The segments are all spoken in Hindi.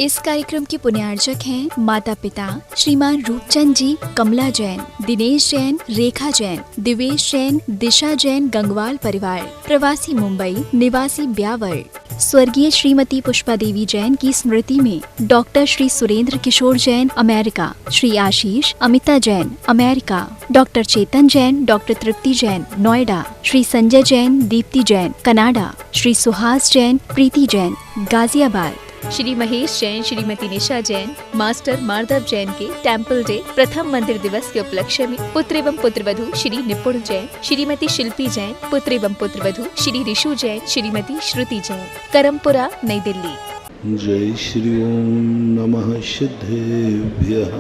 इस कार्यक्रम के पुण्यार्चक हैं माता पिता श्रीमान रूपचंद जी, कमला जैन, दिनेश जैन, रेखा जैन, दिवेश जैन, दिशा जैन, गंगवाल परिवार, प्रवासी मुंबई, निवासी ब्यावर। स्वर्गीय श्रीमती पुष्पा देवी जैन की स्मृति में डॉक्टर श्री सुरेंद्र किशोर Jain, America, Shri Ashish Amita Jain, America, doctor चेतन जैन, डॉक्टर तृप्ति जैन, नोएडा, श्री संजय जैन, दीप्ति जैन, कनाडा, श्री सुहास जैन, प्रीति जैन, गाजियाबाद, श्री महेश जैन, श्रीमती निशा जैन, मास्टर माधव जैन के टेम्पल डे प्रथम मंदिर दिवस के उपलक्ष्य में पुत्र एवं पुत्रवधू श्री निपुण जैन, श्रीमती शिल्पी जैन, पुत्र एवं पुत्रवधू श्री ऋषु जैन, श्रीमती श्रुति जैन, करमपुरा, नई दिल्ली। जय श्री ओम नमः सिद्धेभ्यः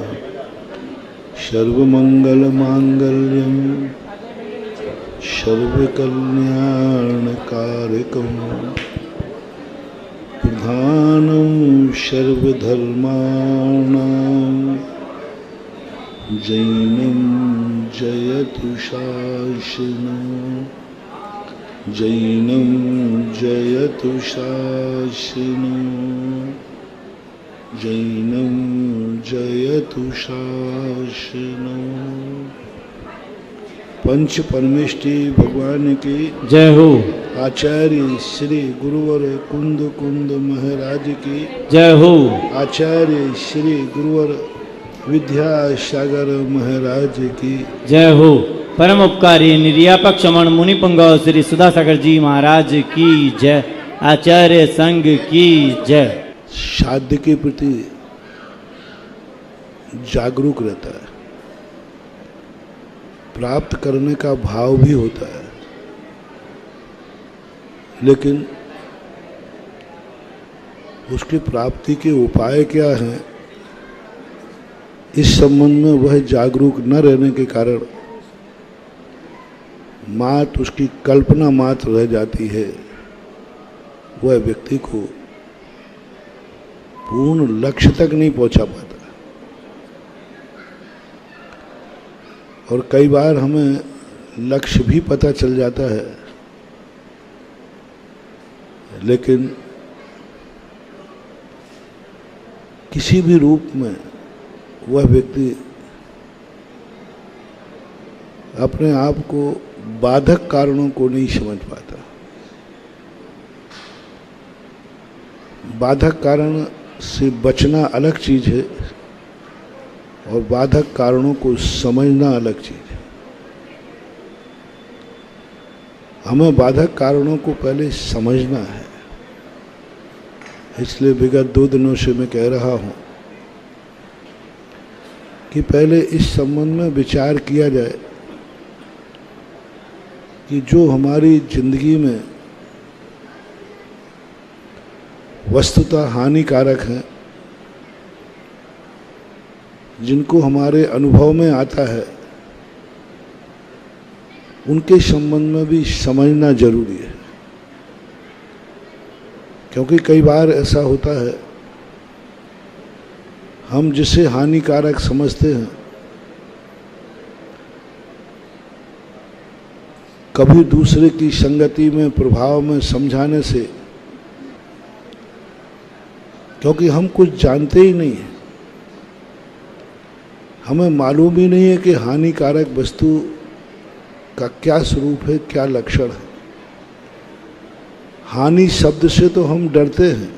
सर्वमंगल मांगल्यं सर्वकल्याण कारकं प्रधानं सर्वधर्माणां जैनं जयतु शासनं जैनं जयतु शासनं जैनं जयतु शासनं। पंच परमेष्टि भगवान की जय हो। आचार्य श्री गुरुवर कुंद कुंद महाराज की जय हो। आचार्य श्री गुरुवर विद्यासागर महाराज की जय हो। परम उपकारी निर्यापक क्षमण मुनिपुंग श्री सुधासागर जी महाराज की जय। आचार्य संघ की जय। शादी के प्रति जागरूक रहता है, प्राप्त करने का भाव भी होता है, लेकिन उसकी प्राप्ति के उपाय क्या हैं, इस संबंध में वह जागरूक न रहने के कारण मात्र उसकी कल्पना मात्र रह जाती है। वह व्यक्ति को पूर्ण लक्ष्य तक नहीं पहुंचा पाता। और कई बार हमें लक्ष्य भी पता चल जाता है, लेकिन किसी भी रूप में वह व्यक्ति अपने आप को बाधक कारणों को नहीं समझ पाता। बाधक कारण से बचना अलग चीज है और बाधक कारणों को समझना अलग चीज है। हमें बाधक कारणों को पहले समझना है। इसलिए विगत 2 दिनों से मैं कह रहा हूं कि पहले इस संबंध में विचार किया जाए कि जो हमारी जिंदगी में वस्तुतः हानिकारक हैं, जिनको हमारे अनुभव में आता है, उनके संबंध में भी समझना जरूरी है। क्योंकि कई बार ऐसा होता है, हम जिसे हानिकारक समझते हैं, कभी दूसरे की संगति में, प्रभाव में समझाने से, क्योंकि हम कुछ जानते ही नहीं हैं, हमें मालूम ही नहीं है कि हानिकारक वस्तु का क्या स्वरूप है, क्या लक्षण है। हानि शब्द से तो हम डरते हैं,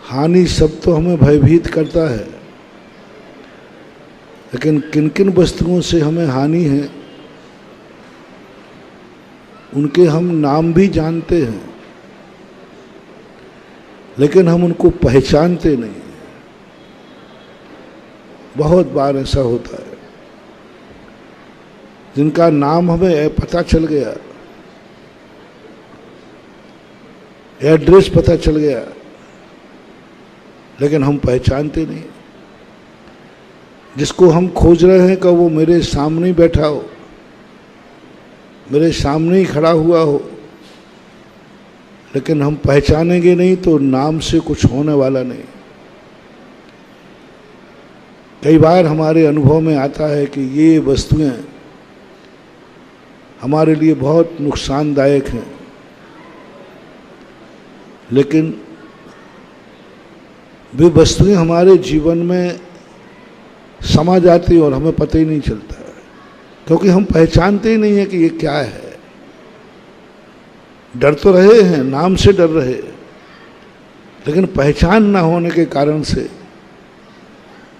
हानि शब्द तो हमें भयभीत करता है, लेकिन किन किन वस्तुओं से हमें हानि है उनके हम नाम भी जानते हैं, लेकिन हम उनको पहचानते नहीं। बहुत बार ऐसा होता है, जिनका नाम हमें पता चल गया, एड्रेस पता चल गया, लेकिन हम पहचानते नहीं। जिसको हम खोज रहे हैं कि वो मेरे सामने ही बैठा हो, मेरे सामने ही खड़ा हुआ हो, लेकिन हम पहचानेंगे नहीं तो नाम से कुछ होने वाला नहीं। कई बार हमारे अनुभव में आता है कि ये वस्तुएं हमारे लिए बहुत नुकसानदायक हैं, लेकिन वे वस्तुएं हमारे जीवन में समा जाती और हमें पता ही नहीं चलता, क्योंकि हम पहचानते ही नहीं है कि ये क्या है। डर तो रहे हैं, नाम से डर रहे, लेकिन पहचान ना होने के कारण से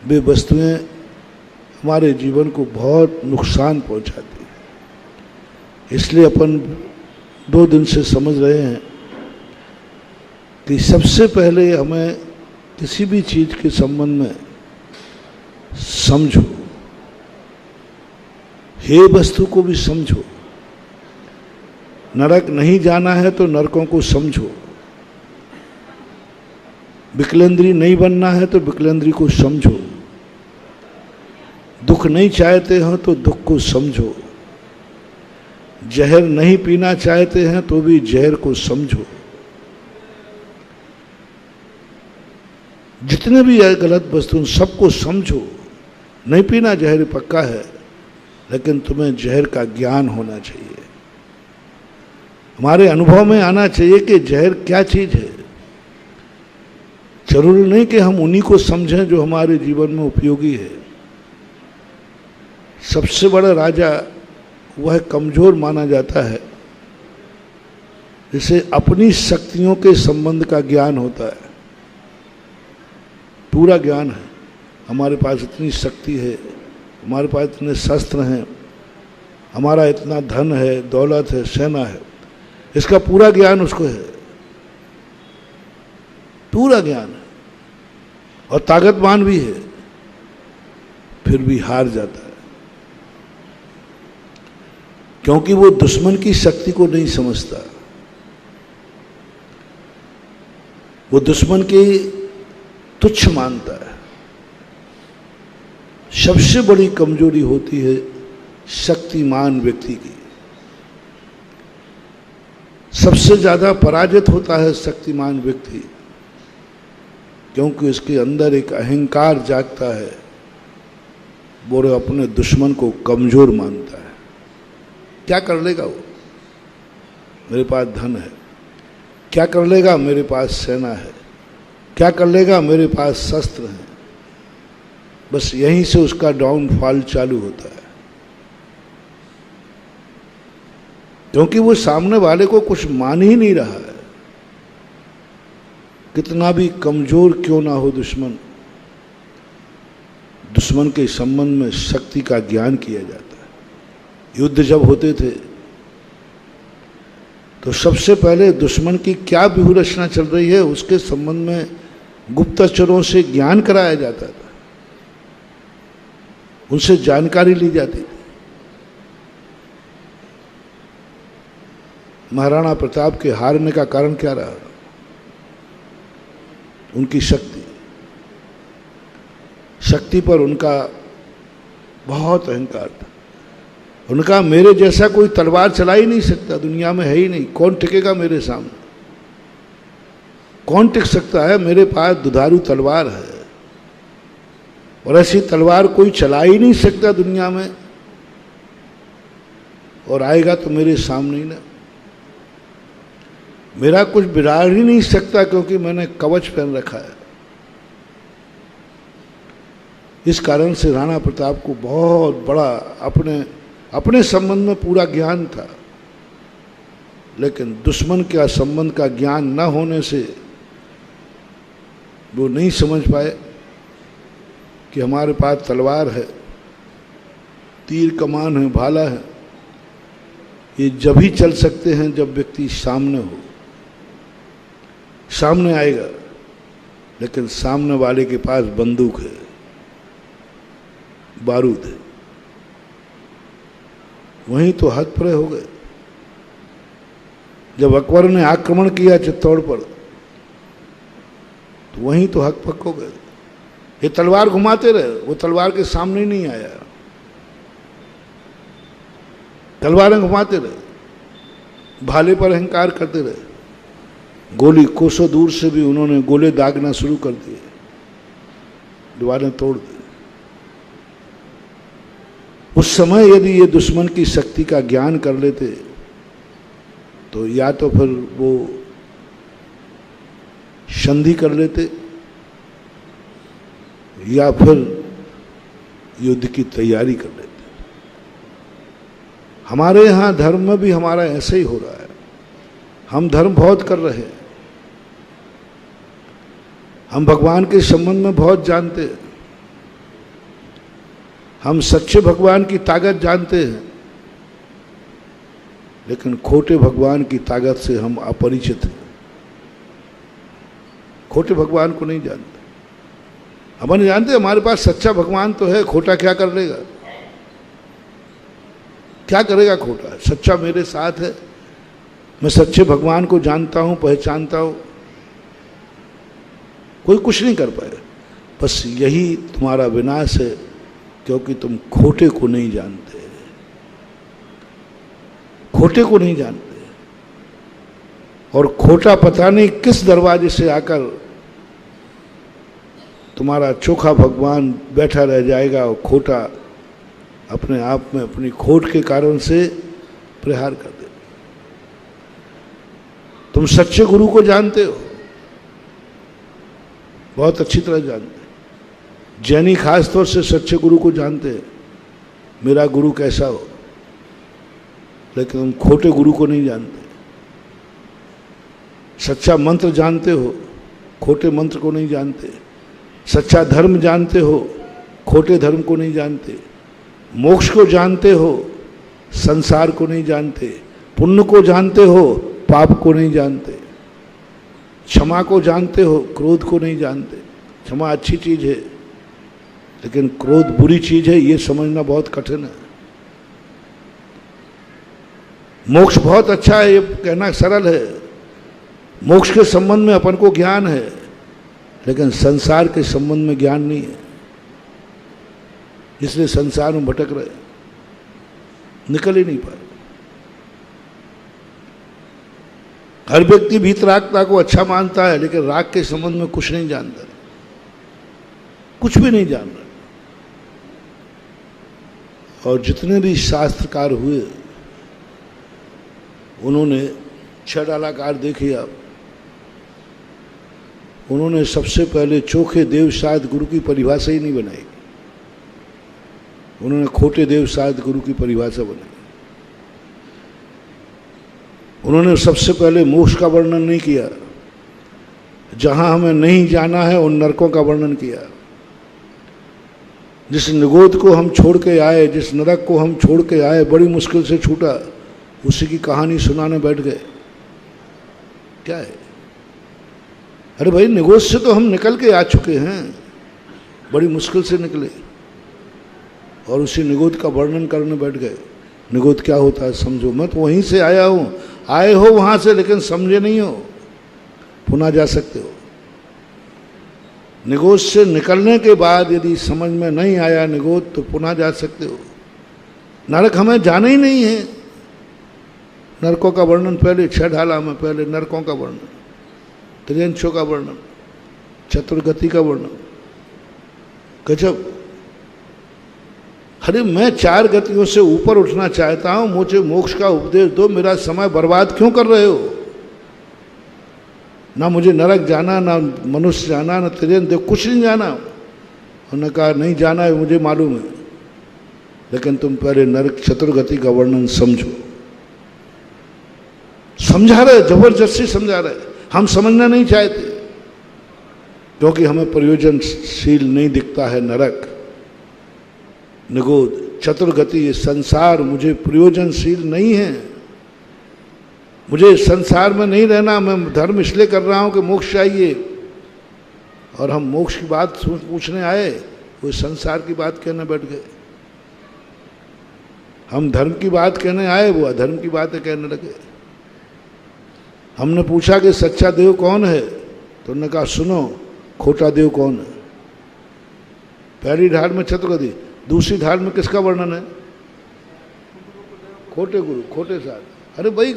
वे वस्तुएं हमारे जीवन को बहुत नुकसान पहुंचाती है। इसलिए अपन 2 दिन से समझ रहे हैं कि सबसे पहले हमें किसी भी चीज के संबंध में समझो, हे वस्तु को भी समझो। नरक नहीं जाना है तो नरकों को समझो, विकलेंद्री नहीं बनना है तो विकलेंद्री को समझो, दुख नहीं चाहते हो तो दुख को समझो, जहर नहीं पीना चाहते हैं तो भी जहर को समझो। जितने भी गलत वस्तु सबको समझो। नहीं पीना जहर पक्का है, लेकिन तुम्हें जहर का ज्ञान होना चाहिए, हमारे अनुभव में आना चाहिए कि जहर क्या चीज है। जरूरी नहीं कि हम उन्हीं को समझें जो हमारे जीवन में उपयोगी है। सबसे बड़ा राजा वह कमजोर माना जाता है जिसे अपनी शक्तियों के संबंध का ज्ञान होता है। पूरा ज्ञान है, हमारे पास इतनी शक्ति है, हमारे पास इतने शस्त्र हैं, हमारा इतना धन है, दौलत है, सेना है, इसका पूरा ज्ञान उसको है, पूरा ज्ञान है और ताकतवान भी है, फिर भी हार जाता है क्योंकि वो दुश्मन की शक्ति को नहीं समझता। वो दुश्मन की तुच्छ मानता है। सबसे बड़ी कमजोरी होती है शक्तिमान व्यक्ति की। सबसे ज्यादा पराजित होता है शक्तिमान व्यक्ति, क्योंकि उसके अंदर एक अहंकार जागता है, वो अपने दुश्मन को कमजोर मानता है। क्या कर लेगा वो? मेरे पास धन है। क्या कर लेगा? मेरे पास सेना है। क्या कर लेगा? मेरे पास शस्त्र हैं। बस यहीं से उसका डाउनफॉल चालू होता है, क्योंकि वो सामने वाले को कुछ मान ही नहीं रहा है। कितना भी कमजोर क्यों ना हो दुश्मन, दुश्मन के संबंध में शक्ति का ज्ञान किया जाता है। युद्ध जब होते थे तो सबसे पहले दुश्मन की क्या व्यूहरचना चल रही है उसके संबंध में गुप्तचरों से ज्ञान कराया जाता था, उनसे जानकारी ली जाती थी। महाराणा प्रताप के हारने का कारण क्या रहा? उनकी शक्ति। शक्ति पर उनका बहुत अहंकार था। उनका मेरे जैसा कोई तलवार चला ही नहीं सकता, दुनिया में है ही नहीं। कौन टिकेगा मेरे सामने? कौन टिक सकता है? मेरे पास दुधारू तलवार है और ऐसी तलवार कोई चला ही नहीं सकता दुनिया में, और आएगा तो मेरे सामने ही ना। मेरा कुछ बिगाड़ ही नहीं सकता क्योंकि मैंने कवच पहन रखा है। इस कारण से राणा प्रताप को बहुत बड़ा अपने संबंध में पूरा ज्ञान था, लेकिन दुश्मन का संबंध का ज्ञान न होने से वो नहीं समझ पाए कि हमारे पास तलवार है, तीर कमान है, भाला है। ये जब ही चल सकते हैं जब व्यक्ति सामने हो, सामने आएगा। लेकिन सामने वाले के पास बंदूक है, बारूद है, वहीं तो हतप्रय हो गए। जब अकबर ने आक्रमण किया चित्तौड़ पर तो वहीं तो हक पक हो गए। ये तलवार घुमाते रहे, वो तलवार के सामने ही नहीं आया। तलवारें घुमाते रहे, भाले पर अहंकार करते रहे। गोली कोसों दूर से भी उन्होंने गोले दागना शुरू कर दिए, दीवारें तोड़ दी। उस समय यदि ये दुश्मन की शक्ति का ज्ञान कर लेते तो या तो फिर वो संधि कर लेते या फिर युद्ध की तैयारी कर लेते हैं। हमारे यहाँ धर्म में भी हमारा ऐसे ही हो रहा है। हम धर्म बहुत कर रहे हैं, हम भगवान के संबंध में बहुत जानते हैं, हम सच्चे भगवान की ताकत जानते हैं, लेकिन खोटे भगवान की ताकत से हम अपरिचित हैं। खोटे भगवान को नहीं जानते। हम नहीं जानते हमारे पास सच्चा भगवान तो है, खोटा क्या कर लेगा, क्या करेगा खोटा। सच्चा मेरे साथ है, मैं सच्चे भगवान को जानता हूं, पहचानता हूं, कोई कुछ नहीं कर पाए। बस यही तुम्हारा विनाश है, क्योंकि तुम खोटे को नहीं जानते, खोटे को नहीं जानते। और खोटा पता नहीं किस दरवाजे से आकर तुम्हारा चोखा भगवान बैठा रह जाएगा और खोटा अपने आप में अपनी खोट के कारण से प्रहार कर दे। तुम सच्चे गुरु को जानते हो, बहुत अच्छी तरह जानते हैं। जैनी खास तौर से सच्चे गुरु को जानते हैं, मेरा गुरु कैसा हो, लेकिन तुम खोटे गुरु को नहीं जानते। सच्चा मंत्र जानते हो, खोटे मंत्र को नहीं जानते। सच्चा धर्म जानते हो, खोटे धर्म को नहीं जानते। मोक्ष को जानते हो, संसार को नहीं जानते। पुण्य को जानते हो, पाप को नहीं जानते। क्षमा को जानते हो, क्रोध को नहीं जानते। क्षमा अच्छी चीज है, लेकिन क्रोध बुरी चीज है, ये समझना बहुत कठिन है। मोक्ष बहुत अच्छा है, ये कहना सरल है। मोक्ष के संबंध में अपन को ज्ञान है, लेकिन संसार के संबंध में ज्ञान नहीं है, इसलिए संसार में भटक रहे, निकल ही नहीं पा रहे। हर व्यक्ति भीतरागता को अच्छा मानता है, लेकिन राग के संबंध में कुछ नहीं जानता, कुछ भी नहीं जान रहा। और जितने भी शास्त्रकार हुए, उन्होंने छह डालाकार देखिए आप, उन्होंने सबसे पहले चोखे देव शायद गुरु की परिभाषा ही नहीं बनाई, उन्होंने खोटे देव शायद गुरु की परिभाषा बनाई। उन्होंने सबसे पहले मोक्ष का वर्णन नहीं किया, जहां हमें नहीं जाना है उन नरकों का वर्णन किया। जिस निगोद को हम छोड़ के आए, जिस नरक को हम छोड़ के आए, बड़ी मुश्किल से छूटा, उसी की कहानी सुनाने बैठ गए। क्या है? अरे भाई, निगोद से तो हम निकल के आ चुके हैं, बड़ी मुश्किल से निकले, और उसी निगोद का वर्णन करने बैठ गए। निगोद क्या होता है समझो, मैं तो वहीं से आया हूं, आए हो वहां से, लेकिन समझे नहीं हो, पुनः जा सकते हो। निगोद से निकलने के बाद यदि समझ में नहीं आया निगोद, तो पुनः जा सकते हो। नरक हमें जाना ही नहीं है। नरकों का वर्णन पहले छह ढाला में, पहले नरकों का वर्णन, त्रियंशों का वर्णन, चतुर्गति का वर्णन, गजब। अरे मैं चार गतियों से ऊपर उठना चाहता हूं, मुझे मोक्ष का उपदेश दो, मेरा समय बर्बाद क्यों कर रहे हो? ना मुझे नरक जाना, ना मनुष्य जाना, ना त्रियंत्र, कुछ नहीं जाना। उन्होंने कहा नहीं जाना है, मुझे मालूम है, लेकिन तुम पहले नरक चतुर्गति का वर्णन समझो। समझा रहे, जबरदस्ती समझा रहे। हम समझना नहीं चाहते, क्योंकि हमें प्रयोजनशील नहीं दिखता है नरक, निगोद, चतुर्गति, ये संसार मुझे प्रयोजनशील नहीं है। मुझे संसार में नहीं रहना, मैं धर्म इसलिए कर रहा हूं कि मोक्ष चाहिए, और हम मोक्ष की बात पूछने आए, वो संसार की बात कहने बैठ गए। हम धर्म की बात कहने आए, वो अधर्म की बातें कहने लगे। हमने पूछा कि सच्चा देव कौन है, तो उन्होंने कहा सुनो, खोटा देव कौन है। पहली ढाल में चतुर्गति, दूसरी ढाल में किसका वर्णन है? खोटे गुरु, खोटे साथ। अरे भाई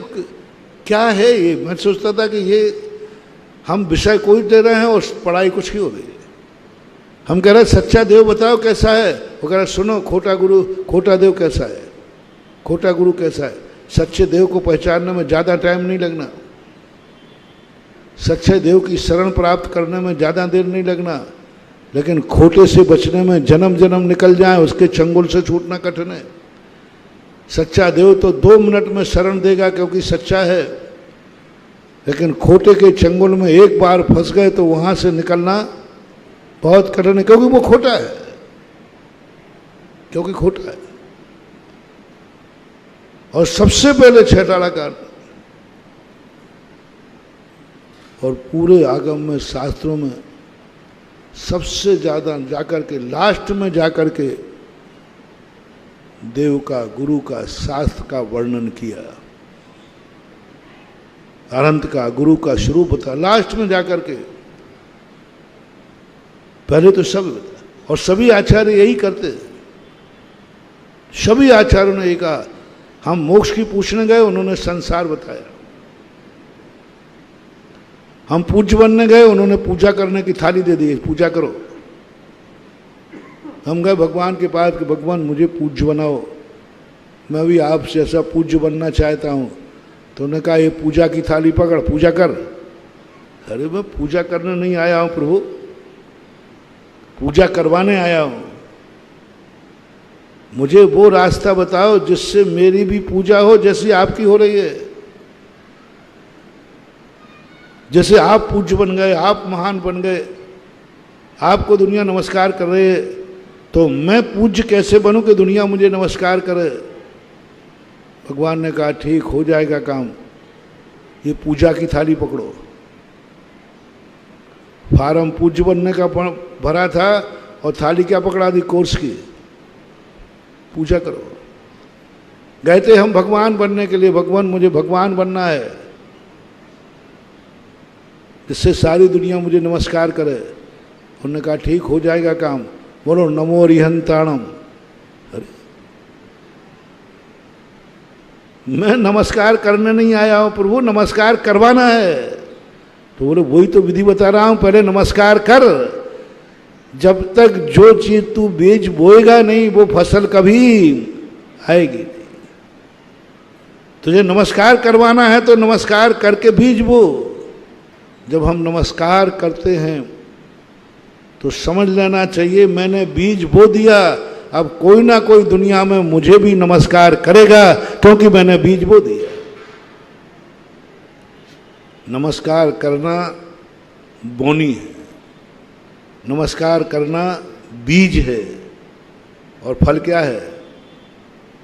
क्या है ये? मैं सोचता था कि ये हम विषय कोई दे रहे हैं और पढ़ाई कुछ की हो रही है। हम कह रहे हैं सच्चा देव बताओ कैसा है, वो कह रहे सुनो खोटा गुरु, खोटा देव कैसा है, खोटा गुरु कैसा है। सच्चे देव को पहचानने में ज़्यादा टाइम नहीं लगना, सच्चे देव की शरण प्राप्त करने में ज़्यादा देर नहीं लगना, लेकिन खोटे से बचने में जन्म जन्म निकल जाए उसके चंगुल से छूटना कठिन है। सच्चा देव तो 2 मिनट में शरण देगा क्योंकि सच्चा है, लेकिन खोटे के चंगुल में एक बार फंस गए तो वहां से निकलना बहुत कठिन है, क्योंकि वो खोटा है, क्योंकि खोटा है। और सबसे पहले छेटाड़ा कांड, और पूरे आगम में शास्त्रों में सबसे ज्यादा जाकर के लास्ट में जाकर के देव का, गुरु का, शास्त्र का वर्णन किया। अनंत का, गुरु का शुरू बता, लास्ट में जाकर के, पहले तो सब बता। और सभी आचार्य यही करते, सभी आचार्यों ने यही कहा। हम मोक्ष की पूछने गए, उन्होंने संसार बताया। हम पूज्य बनने गए, उन्होंने पूजा करने की थाली दे दी, पूजा करो। हम गए भगवान के पास कि भगवान मुझे पूज्य बनाओ, मैं भी आपसे ऐसा पूज्य बनना चाहता हूँ। तो उन्होंने कहा ये पूजा की थाली पकड़, पूजा कर। अरे मैं पूजा करने नहीं आया हूँ प्रभु, पूजा करवाने आया हूँ। मुझे वो रास्ता बताओ जिससे मेरी भी पूजा हो जैसी आपकी हो रही है। जैसे आप पूज्य बन गए, आप महान बन गए, आपको दुनिया नमस्कार कर रही है, तो मैं पूज्य कैसे बनूं कि दुनिया मुझे नमस्कार करे। भगवान ने कहा ठीक हो जाएगा काम, ये पूजा की थाली पकड़ो। फार्म पूज्य बनने का भरा था और थाली क्या पकड़ा दी, कोर्स की, पूजा करो। गए थे हम भगवान बनने के लिए, भगवान मुझे भगवान बनना है जिससे सारी दुनिया मुझे नमस्कार करे। उन्होंने कहा ठीक हो जाएगा काम, बोलो नमो रिहंताणम। अरे मैं नमस्कार करने नहीं आया हूं प्रभु, नमस्कार करवाना है। तो बोले वही तो विधि बता रहा हूं, पहले नमस्कार कर। जब तक जो चीज तू बीज बोएगा नहीं वो फसल कभी आएगी नहीं। तुझे नमस्कार करवाना है तो नमस्कार करके बीज बो। जब हम नमस्कार करते हैं तो समझ लेना चाहिए मैंने बीज बो दिया, अब कोई ना कोई दुनिया में मुझे भी नमस्कार करेगा क्योंकि मैंने बीज बो दिया। नमस्कार करना बोनी है, नमस्कार करना बीज है, और फल क्या है,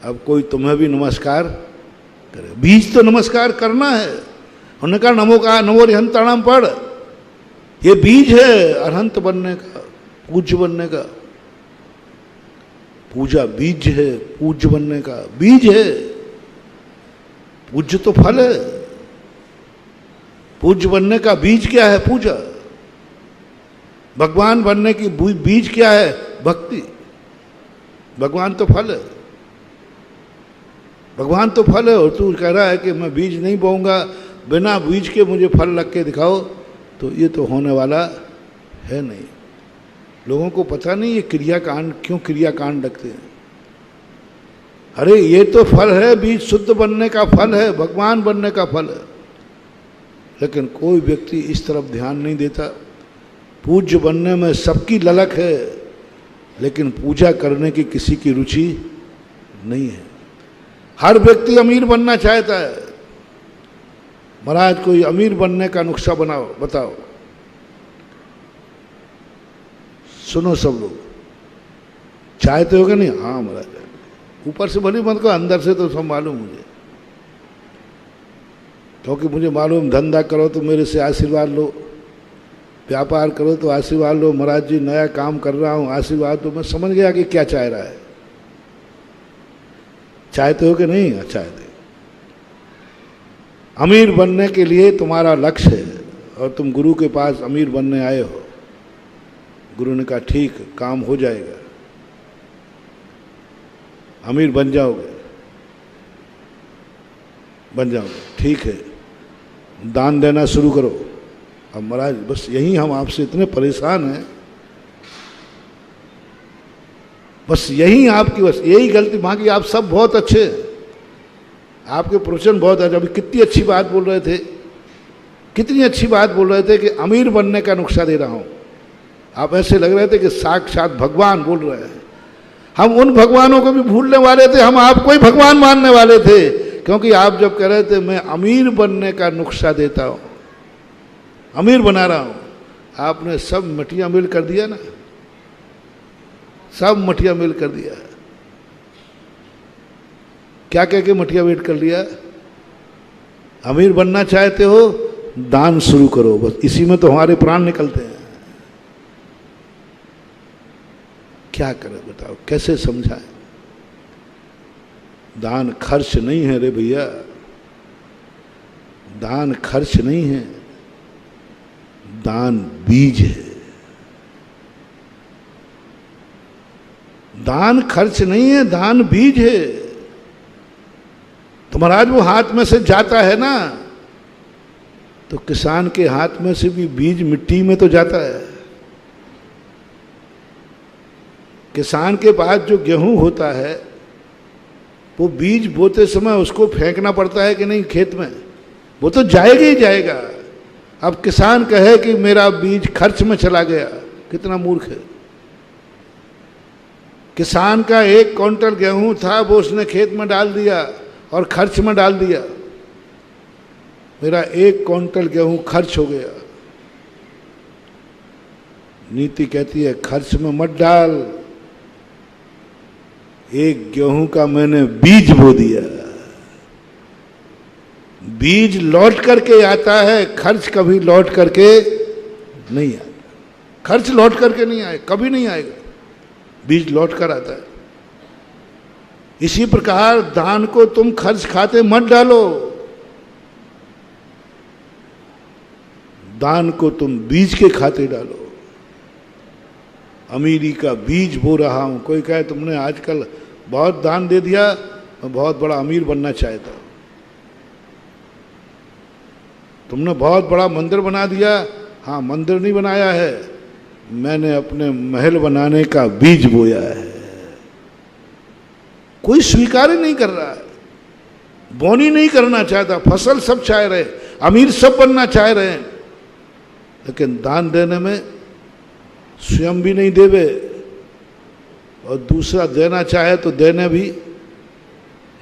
अब कोई तुम्हें भी नमस्कार करे। बीज तो नमस्कार करना है। उन्होंने कहा नमो रिहंताणम पढ़, ये बीज है अरहंत बनने का, पूज्य बनने का। पूजा बीज है, पूज्य बनने का बीज है। पूज्य तो फल है, पूज्य बनने का बीज क्या है, पूजा। भगवान बनने की बीज क्या है, भक्ति। भगवान तो फल है, भगवान तो फल है। और तू कह रहा है कि मैं बीज नहीं बोऊंगा, बिना बीज के मुझे फल लग के दिखाओ, तो ये तो होने वाला है नहीं। लोगों को पता नहीं ये क्रियाकांड क्यों क्रियाकांड रखते हैं। अरे ये तो फल है, बीज शुद्ध बनने का फल है, भगवान बनने का फल है। लेकिन कोई व्यक्ति इस तरफ ध्यान नहीं देता। पूज्य बनने में सबकी ललक है, लेकिन पूजा करने की किसी की रुचि नहीं है। हर व्यक्ति अमीर बनना चाहता है। महाराज कोई अमीर बनने का नुस्खा बनाओ, बताओ। सुनो सब लोग, चाहते हो कि नहीं? हाँ महाराज, ऊपर से भली मत को, अंदर से तो सब मालूम मुझे, क्योंकि मुझे मालूम धंधा करो तो मेरे से आशीर्वाद लो, व्यापार करो तो आशीर्वाद लो। महाराज जी नया काम कर रहा हूँ, आशीर्वाद तो मैं समझ गया कि क्या चाह रहा है। चाहते हो कि नहीं? चाहते। अमीर बनने के लिए तुम्हारा लक्ष्य है और तुम गुरु के पास अमीर बनने आए हो। गुरु ने कहा ठीक, काम हो जाएगा, अमीर बन जाओगे, बन जाओगे, ठीक है, दान देना शुरू करो। अब महाराज बस यही हम आपसे इतने परेशान हैं, बस यही आपकी बस यही गलती। बाकी आप सब बहुत अच्छे, आपके प्रवचन बहुत अच्छे। अभी कितनी अच्छी बात बोल रहे थे, कितनी अच्छी बात बोल रहे थे कि अमीर बनने का नुस्खा दे रहा हूँ। आप ऐसे लग रहे थे कि साक्षात भगवान बोल रहे हैं। हम उन भगवानों को भी भूलने वाले थे, हम आपको ही भगवान मानने वाले थे, क्योंकि आप जब कह रहे थे मैं अमीर बनने का नुस्खा देता हूं, अमीर बना रहा हूं, आपने सब मटिया मेल कर दिया ना, सब मटिया मेल कर दिया। क्या कह के मटिया मेल कर लिया? अमीर बनना चाहते हो, दान शुरू करो, बस इसी में तो हमारे प्राण निकलते हैं। क्या करें बताओ, कैसे समझाएं? दान खर्च नहीं है रे भैया, दान खर्च नहीं है, दान बीज है। दान खर्च नहीं है, दान बीज है। तो महाराज वो हाथ में से जाता है ना, तो किसान के हाथ में से भी बीज मिट्टी में तो जाता है। किसान के पास जो गेहूं होता है, वो बीज बोते समय उसको फेंकना पड़ता है कि नहीं खेत में? वो तो जाएगा ही जाएगा। अब किसान कहे कि मेरा बीज खर्च में चला गया, कितना मूर्ख है। किसान का 1 क्विंटल गेहूं था, वो उसने खेत में डाल दिया और खर्च में डाल दिया। मेरा 1 क्विंटल गेहूं खर्च हो गया। नीति कहती है खर्च में मत डाल, 1 गेहूं का मैंने बीज बो दिया। बीज लौट करके आता है, खर्च कभी लौट करके नहीं आता। खर्च लौट करके नहीं आए, कभी नहीं आएगा, बीज लौट कर आता है। इसी प्रकार दान को तुम खर्च खाते मत डालो, दान को तुम बीज के खाते डालो। अमीरी का बीज बो रहा हूं। कोई कहे तुमने आजकल बहुत दान दे दिया, मैं बहुत बड़ा अमीर बनना चाहता हूं। तुमने बहुत बड़ा मंदिर बना दिया। हाँ, मंदिर नहीं बनाया है, मैंने अपने महल बनाने का बीज बोया है। कोई स्वीकार ही नहीं कर रहा है, बोनी नहीं करना चाहता। फसल सब चाह रहे, अमीर सब बनना चाह रहे हैं, लेकिन दान देने में स्वयं भी नहीं देवे और दूसरा देना चाहे तो देने भी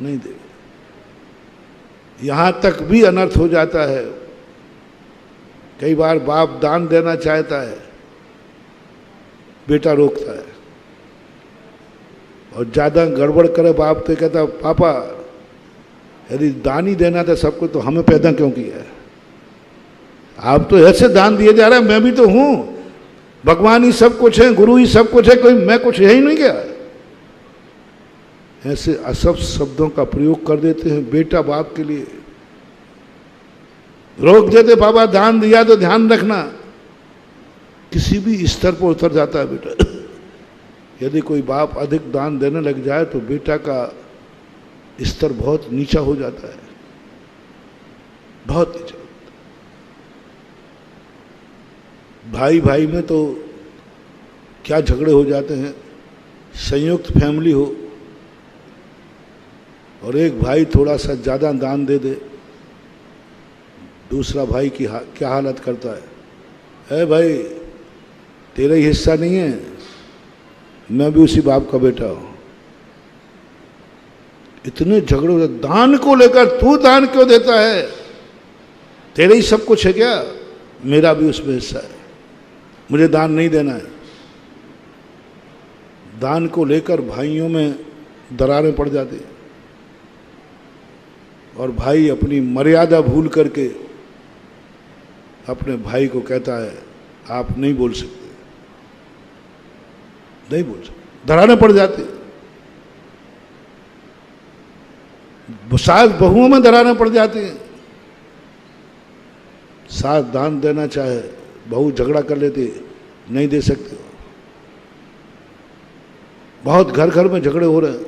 नहीं देवे। यहां तक भी अनर्थ हो जाता है। कई बार बाप दान देना चाहता है, बेटा रोकता है, और ज्यादा गड़बड़ करे बाप तो कहता पापा यदि दान ही देना था सबको तो हमें पैदा क्यों किया है? आप तो ऐसे दान दिए जा रहे हैं, मैं भी तो हूं, भगवान ही सब कुछ है, गुरु ही सब कुछ है, कोई मैं कुछ है ही नहीं क्या? ऐसे असभ शब्दों का प्रयोग कर देते हैं बेटा बाप के लिए। रोक देते, बाबा दान दिया तो ध्यान रखना। किसी भी स्तर पर उतर जाता है बेटा। यदि कोई बाप अधिक दान देने लग जाए तो बेटा का स्तर बहुत नीचा हो जाता है, बहुत नीचा। भाई भाई में तो क्या झगड़े हो जाते हैं। संयुक्त फैमिली हो और एक भाई थोड़ा सा ज़्यादा दान दे दे, दूसरा भाई की क्या हालत करता है? ए भाई, तेरा ही हिस्सा नहीं है, मैं भी उसी बाप का बेटा हूं। इतने झगड़े होते दान को लेकर। तू दान क्यों देता है? तेरे ही सब कुछ है क्या? मेरा भी उसमें हिस्सा है, मुझे दान नहीं देना है। दान को लेकर भाइयों में दरारें पड़ जाती हैं और भाई अपनी मर्यादा भूल करके अपने भाई को कहता है आप नहीं बोल सकते, नहीं बोल सकते, दरारें पड़ जाती। सास बहुओं में दरारें पड़ जाती हैं। सास दान देना चाहे, बहू झगड़ा कर लेती, नहीं दे सकते। बहुत घर घर में झगड़े हो रहे हैं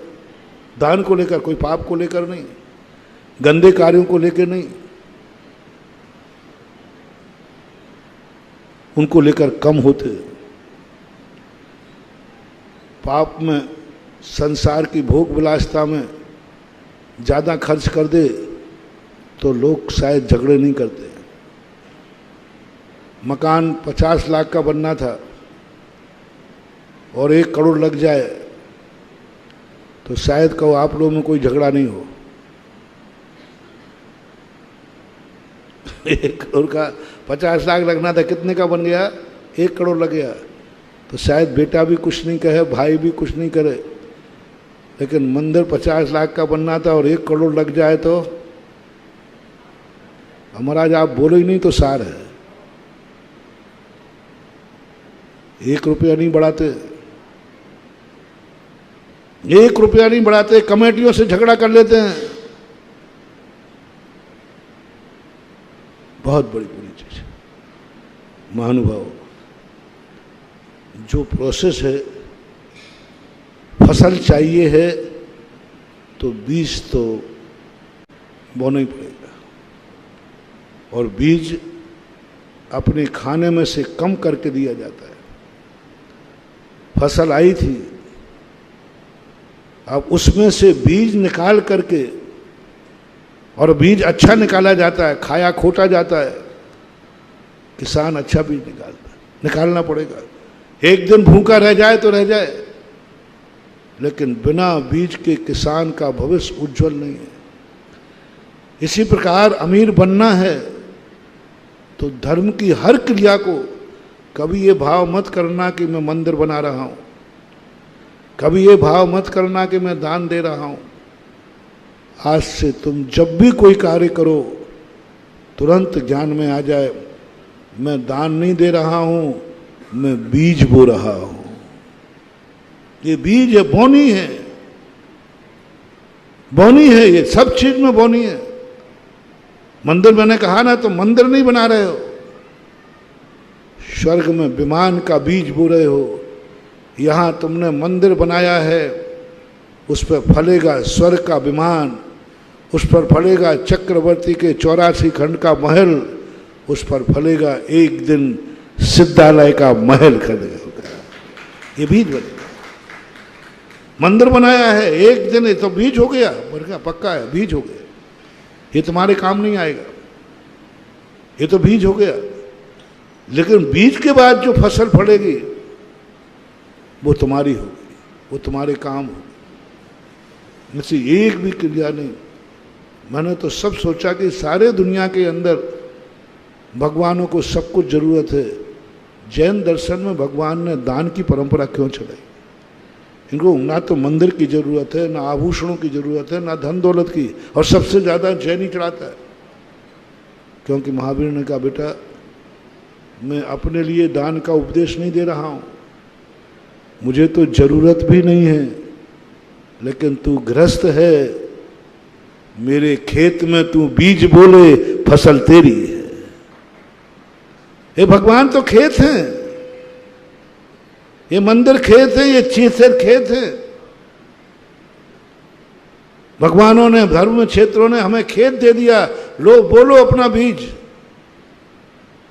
दान को लेकर, कोई पाप को लेकर नहीं, गंदे कार्यों को लेकर नहीं, उनको लेकर कम होते। पाप में, संसार की भोग विलासिता में ज़्यादा खर्च कर दे तो लोग शायद झगड़े नहीं करते। मकान 50 लाख का बनना था, और 1 करोड़ लग जाए तो शायद कहो आप लोगों में कोई झगड़ा नहीं हो। 1 करोड़ का 50 लाख लगना था, कितने का बन गया? 1 करोड़ लग गया। तो शायद बेटा भी कुछ नहीं कहे, भाई भी कुछ नहीं करे, लेकिन मंदिर 50 लाख का बनना था और 1 करोड़ लग जाए तो महाराज आप बोलो ही नहीं तो सार है। 1 रुपया नहीं बढ़ाते, 1 रुपया नहीं बढ़ाते, कमेटियों से झगड़ा कर लेते हैं। बहुत बड़ी बुरी चीज है। महानुभाव, जो प्रोसेस है, फसल चाहिए है तो बीज तो बोना ही पड़ेगा, और बीज अपने खाने में से कम करके दिया जाता है। फसल आई थी, अब उसमें से बीज निकाल करके, और बीज अच्छा निकाला जाता है, खाया खोटा जाता है, किसान अच्छा बीज निकालता है, निकालना पड़ेगा। एक दिन भूखा रह जाए तो रह जाए, लेकिन बिना बीज के किसान का भविष्य उज्जवल नहीं है। इसी प्रकार अमीर बनना है तो धर्म की हर क्रिया को कभी ये भाव मत करना कि मैं मंदिर बना रहा हूं, कभी ये भाव मत करना कि मैं दान दे रहा हूं। आज से तुम जब भी कोई कार्य करो तुरंत ज्ञान में आ जाए, मैं दान नहीं दे रहा हूं, मैं बीज बो रहा हूं। ये बीज है, बोनी है, बोनी है, ये सब चीज में बोनी है। मंदिर मैंने कहा ना, तो मंदिर नहीं बना रहे हो, स्वर्ग में विमान का बीज बो रहे हो। यहां तुमने मंदिर बनाया है, उस पर फलेगा स्वर्ग का विमान, उस पर फलेगा चक्रवर्ती के 84 खंड का महल, उस पर फलेगा एक दिन सिद्धालय का महल खड़ेगा। ये बीज बनेगा। मंदिर बनाया है, एक दिन ये तो बीज हो गया, बढ़िया पक्का है, बीज हो गया। ये तुम्हारे काम नहीं आएगा, ये तो बीज हो गया। लेकिन बीज के बाद जो फसल फलेगी वो तुम्हारी होगी, वो तुम्हारे काम होगी। मुझसे एक भी क्रिया नहीं। मैंने तो सब सोचा कि सारे दुनिया के अंदर भगवानों को सब कुछ जरूरत है। जैन दर्शन में भगवान ने दान की परंपरा क्यों चलाई? इनको ना तो मंदिर की जरूरत है, ना आभूषणों की जरूरत है, ना धन दौलत की, और सबसे ज्यादा जैन ही चढ़ाता है। क्योंकि महावीर ने कहा, बेटा मैं अपने लिए दान का उपदेश नहीं दे रहा हूं, मुझे तो जरूरत भी नहीं है, लेकिन तू गृहस्थ है, मेरे खेत में तू बीज बोले, फसल तेरी है। ये भगवान तो खेत हैं, ये मंदिर खेत है, ये चीथर खेत है। भगवानों ने, धर्म क्षेत्रों ने हमें खेत दे दिया, लो बोलो अपना बीज,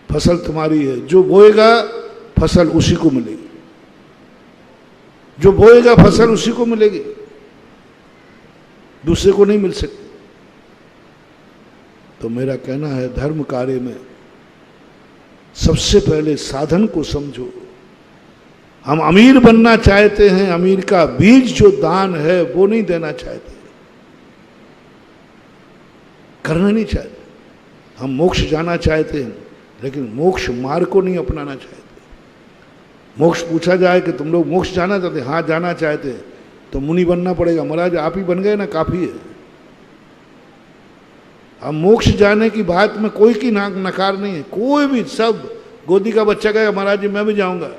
फसल तुम्हारी है। जो बोएगा फसल उसी को मिलेगी, जो बोएगा फसल उसी को मिलेगी, दूसरे को नहीं मिल सकती। तो मेरा कहना है, धर्म कार्य में सबसे पहले साधन को समझो। हम अमीर बनना चाहते हैं, अमीर का बीज जो दान है वो नहीं देना चाहते, करना नहीं चाहते। हम मोक्ष जाना चाहते हैं, लेकिन मोक्ष मार्ग को नहीं अपनाना चाहते। मोक्ष पूछा जाए कि तुम लोग मोक्ष जाना चाहते? हाँ जाना चाहते हैं, तो मुनि बनना पड़ेगा। महाराज आप ही बन गए ना, काफी है। हम मोक्ष जाने की बात में कोई की नकार नहीं है, कोई भी। सब गोदी का बच्चा कहेगा महाराज जी मैं भी जाऊंगा,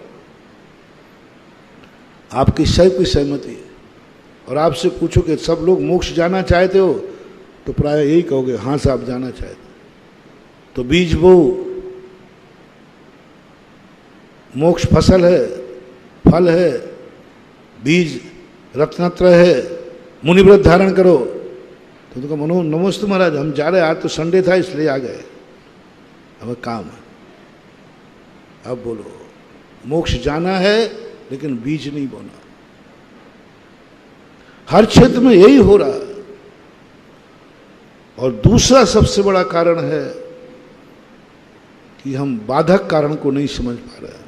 आपकी सबकी सहमति है। और आपसे पूछो कि सब लोग मोक्ष जाना चाहते हो, तो प्राय यही कहोगे हाँ साहब जाना चाहते। तो बीज बो, मोक्ष फसल है, फल है, बीज रत्नत्र है, मुनिव्रत धारण करो। तो कहा मनो नमस्ते महाराज, हम जा रहे, आज तो संडे था इसलिए आ गए, हमें काम है। अब बोलो, मोक्ष जाना है लेकिन बीज नहीं बोना। हर क्षेत्र में यही हो रहा है। और दूसरा सबसे बड़ा कारण है कि हम बाधक कारण को नहीं समझ पा रहे हैं।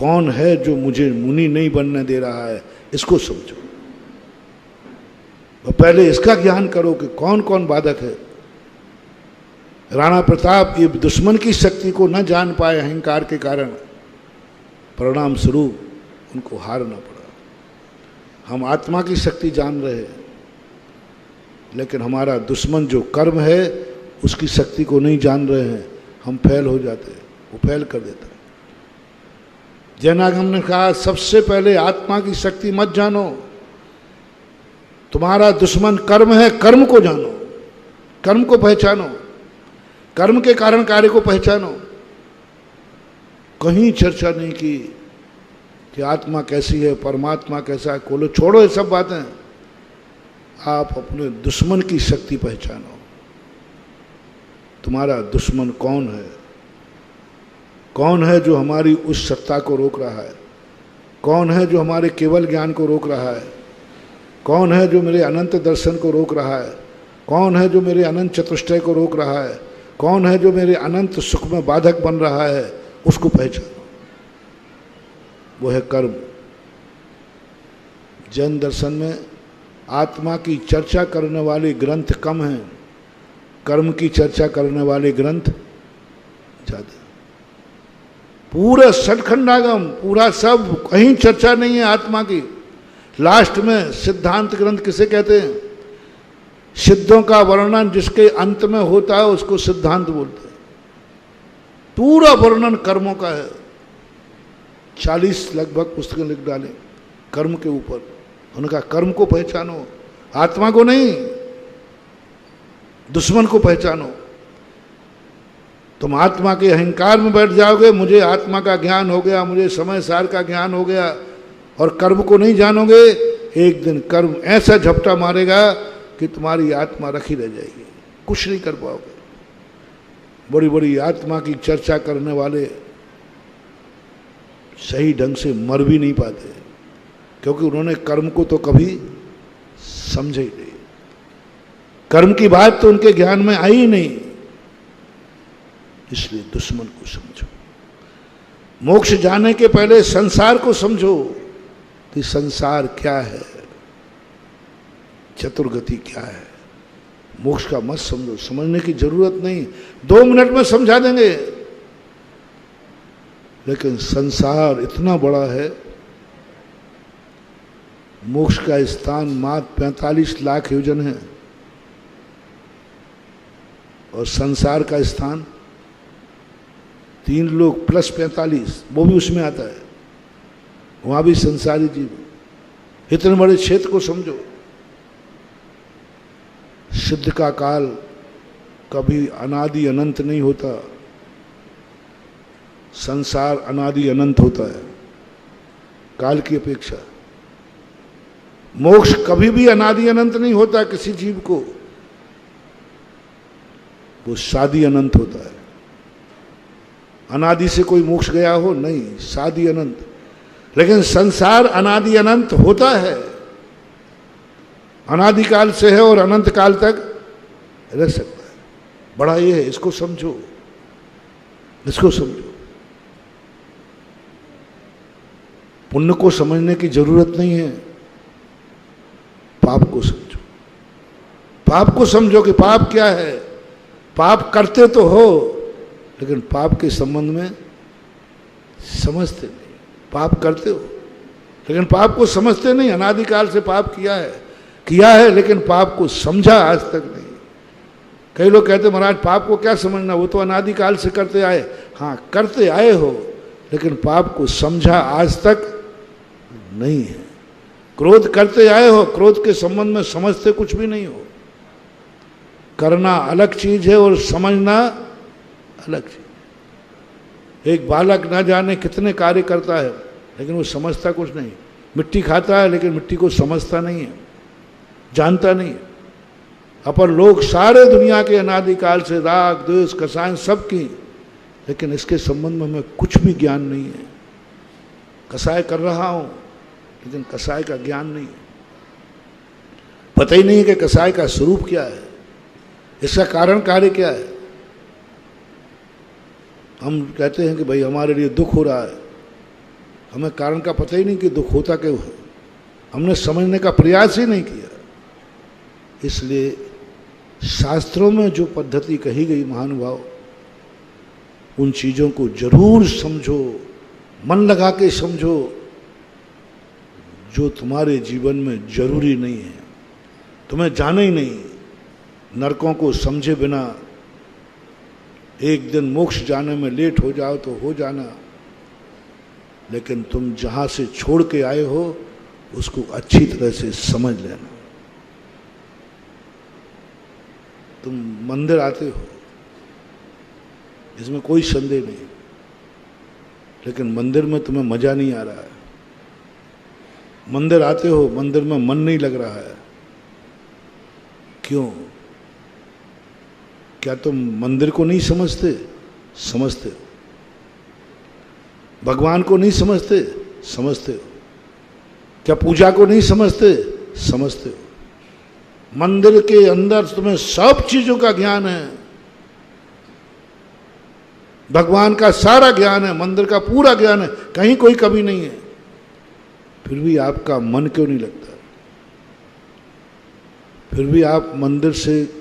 कौन है जो मुझे मुनि नहीं बनने दे रहा है, इसको समझो। और पहले इसका ज्ञान करो कि कौन कौन बाधक है। राणा प्रताप ये दुश्मन की शक्ति को न जान पाए अहंकार के कारण, परिणाम स्वरूप उनको हारना पड़ा। हम आत्मा की शक्ति जान रहे हैं, लेकिन हमारा दुश्मन जो कर्म है उसकी शक्ति को नहीं जान रहे हैं, हम फेल हो जाते हैं, वो फेल कर देता है। जैनागम ने कहा सबसे पहले आत्मा की शक्ति मत जानो, तुम्हारा दुश्मन कर्म है, कर्म को जानो, कर्म को पहचानो, कर्म के कारण कार्य को पहचानो। कहीं चर्चा नहीं की कि आत्मा कैसी है, परमात्मा कैसा है, खोलो, छोड़ो ये सब बातें। आप अपने दुश्मन की शक्ति पहचानो। तुम्हारा दुश्मन कौन है? कौन है जो हमारी उस सत्ता को रोक रहा है? कौन है जो हमारे केवल ज्ञान को रोक रहा है? कौन है जो मेरे अनंत दर्शन को रोक रहा है? कौन है जो मेरे अनंत चतुष्टय को रोक रहा है? कौन है जो मेरे अनंत सुख में बाधक बन रहा है? उसको पहचानो, वो है कर्म। जैन दर्शन में आत्मा की चर्चा करने वाले ग्रंथ कम हैं, कर्म की चर्चा करने वाले ग्रंथ ज्यादा। पूरा सठखंडागम, पूरा सब, कहीं चर्चा नहीं है आत्मा की। लास्ट में सिद्धांत ग्रंथ किसे कहते हैं? सिद्धों का वर्णन जिसके अंत में होता है उसको सिद्धांत बोलते हैं। पूरा वर्णन कर्मों का है। 40 लगभग पुस्तकें लिख डाले कर्म के ऊपर। उनका कर्म को पहचानो, आत्मा को नहीं, दुश्मन को पहचानो। तुम आत्मा के अहंकार में बैठ जाओगे, मुझे आत्मा का ज्ञान हो गया, मुझे समय सार का ज्ञान हो गया, और कर्म को नहीं जानोगे, एक दिन कर्म ऐसा झपटा मारेगा कि तुम्हारी आत्मा रखी रह जाएगी, कुछ नहीं कर पाओगे। बड़ी बड़ी आत्मा की चर्चा करने वाले सही ढंग से मर भी नहीं पाते, क्योंकि उन्होंने कर्म को तो कभी समझे ही नहीं। कर्म की बात तो उनके ज्ञान में आई ही नहीं। इसलिए दुश्मन को समझो। मोक्ष जाने के पहले संसार को समझो कि संसार क्या है, चतुर्गति क्या है। मोक्ष का मत समझो, समझने की जरूरत नहीं, 2 मिनट में समझा देंगे। लेकिन संसार इतना बड़ा है, मोक्ष का स्थान मात्र 45 लाख योजन है, और संसार का स्थान 3 लोग प्लस 45, वो भी उसमें आता है, वहां भी संसारी जीव। इतने बड़े क्षेत्र को समझो। सिद्ध का काल कभी अनादि अनंत नहीं होता, संसार अनादि अनंत होता है काल की अपेक्षा। मोक्ष कभी भी अनादि अनंत नहीं होता किसी जीव को, वो शादी अनंत होता है। अनादि से कोई मोक्ष गया हो? नहीं, शादी अनंत। लेकिन संसार अनादि अनंत होता है, अनादि काल से है और अनंत काल तक रह सकता है। बड़ा ये है, इसको समझो, इसको समझो। पुण्य को समझने की जरूरत नहीं है, पाप को समझो। पाप को समझो कि पाप क्या है। पाप करते तो हो, लेकिन पाप के संबंध में समझते नहीं। पाप करते हो, लेकिन पाप को समझते नहीं। अनादिकाल से पाप किया है, लेकिन पाप को समझा आज तक नहीं। कई लोग कहते महाराज पाप को क्या समझना, वो तो अनादिकाल से करते आए। हाँ, करते आए हो, लेकिन पाप को समझा आज तक नहीं है। क्रोध करते आए हो, क्रोध के संबंध में समझते कुछ भी नहीं हो। करना अलग चीज है और समझना अलग चीज। एक बालक ना जाने कितने कार्य करता है, लेकिन वो समझता कुछ नहीं। मिट्टी खाता है, लेकिन मिट्टी को समझता नहीं है, जानता नहीं है। अपन लोग सारे दुनिया के अनादिकाल से राग द्वेष कसाय सब की, लेकिन इसके संबंध में हमें कुछ भी ज्ञान नहीं है। कसाय कर रहा हूं, लेकिन कसाय का ज्ञान नहीं है। पता ही नहीं है कि कसाय का स्वरूप क्या है, इसका कारण कार्य क्या है। हम कहते हैं कि भाई हमारे लिए दुख हो रहा है, हमें कारण का पता ही नहीं कि दुख होता क्यों है, हमने समझने का प्रयास ही नहीं किया। इसलिए शास्त्रों में जो पद्धति कही गई महानुभाव, उन चीज़ों को जरूर समझो, मन लगा के समझो, जो तुम्हारे जीवन में जरूरी नहीं है, तुम्हें जाना ही नहीं। नरकों को समझे बिना एक दिन मोक्ष जाने में लेट हो जाओ तो हो जाना, लेकिन तुम जहाँ से छोड़ के आए हो उसको अच्छी तरह से समझ लेना। तुम मंदिर आते हो, इसमें कोई संदेह नहीं, लेकिन मंदिर में तुम्हें मजा नहीं आ रहा है। मंदिर आते हो, मंदिर में मन नहीं लग रहा है, क्यों? क्या तुम मंदिर को नहीं समझते? समझते हो। भगवान को नहीं समझते? समझते हो। क्या पूजा को नहीं समझते? समझते हो। मंदिर के अंदर तुम्हें सब चीजों का ज्ञान है, भगवान का सारा ज्ञान है, मंदिर का पूरा ज्ञान है, कहीं कोई कमी नहीं है, फिर भी आपका मन क्यों नहीं लगता? फिर भी आप मंदिर से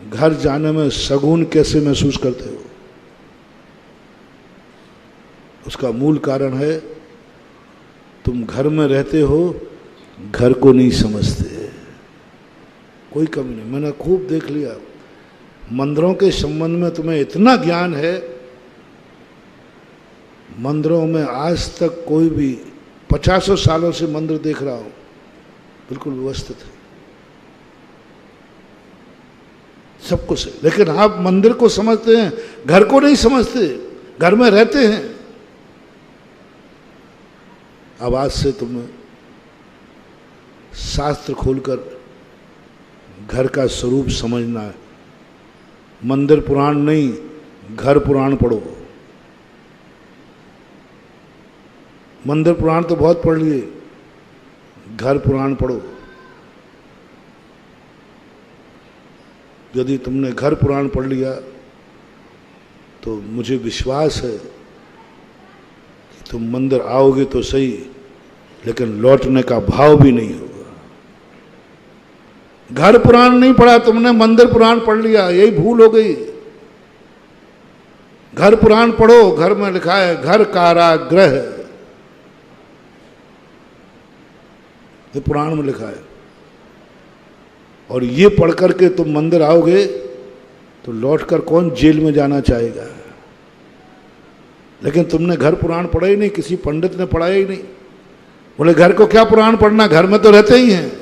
घर जाने में सगुन कैसे महसूस करते हो? उसका मूल कारण है तुम घर में रहते हो, घर को नहीं समझते। कोई कमी नहीं, मैंने खूब देख लिया। मंदिरों के संबंध में तुम्हें इतना ज्ञान है, मंदिरों में आज तक कोई भी 50 सालों से मंदिर देख रहा हो, बिल्कुल व्यवस्थित है, सब कुछ है, लेकिन आप मंदिर को समझते हैं, घर को नहीं समझते, घर में रहते हैं। अब आज से तुम्हें शास्त्र खोलकर घर का स्वरूप समझना है। मंदिर पुराण नहीं, घर पुराण पढ़ो। मंदिर पुराण तो बहुत पढ़ लिए, घर पुराण पढ़ो। यदि तुमने घर पुराण पढ़ लिया तो मुझे विश्वास है कि तुम मंदिर आओगे तो सही, लेकिन लौटने का भाव भी नहीं होगा। घर पुराण नहीं पढ़ा तुमने, मंदिर पुराण पढ़ लिया, यही भूल हो गई। घर पुराण पढ़ो, घर में लिखा है घर कारागृह, ये पुराण में लिखा है। और ये पढ़ करके तुम मंदिर आओगे तो लौटकर कौन जेल में जाना चाहेगा? लेकिन तुमने घर पुराण पढ़ा ही नहीं, किसी पंडित ने पढ़ाया ही नहीं। बोले घर को क्या पुराण पढ़ना, घर में तो रहते ही हैं।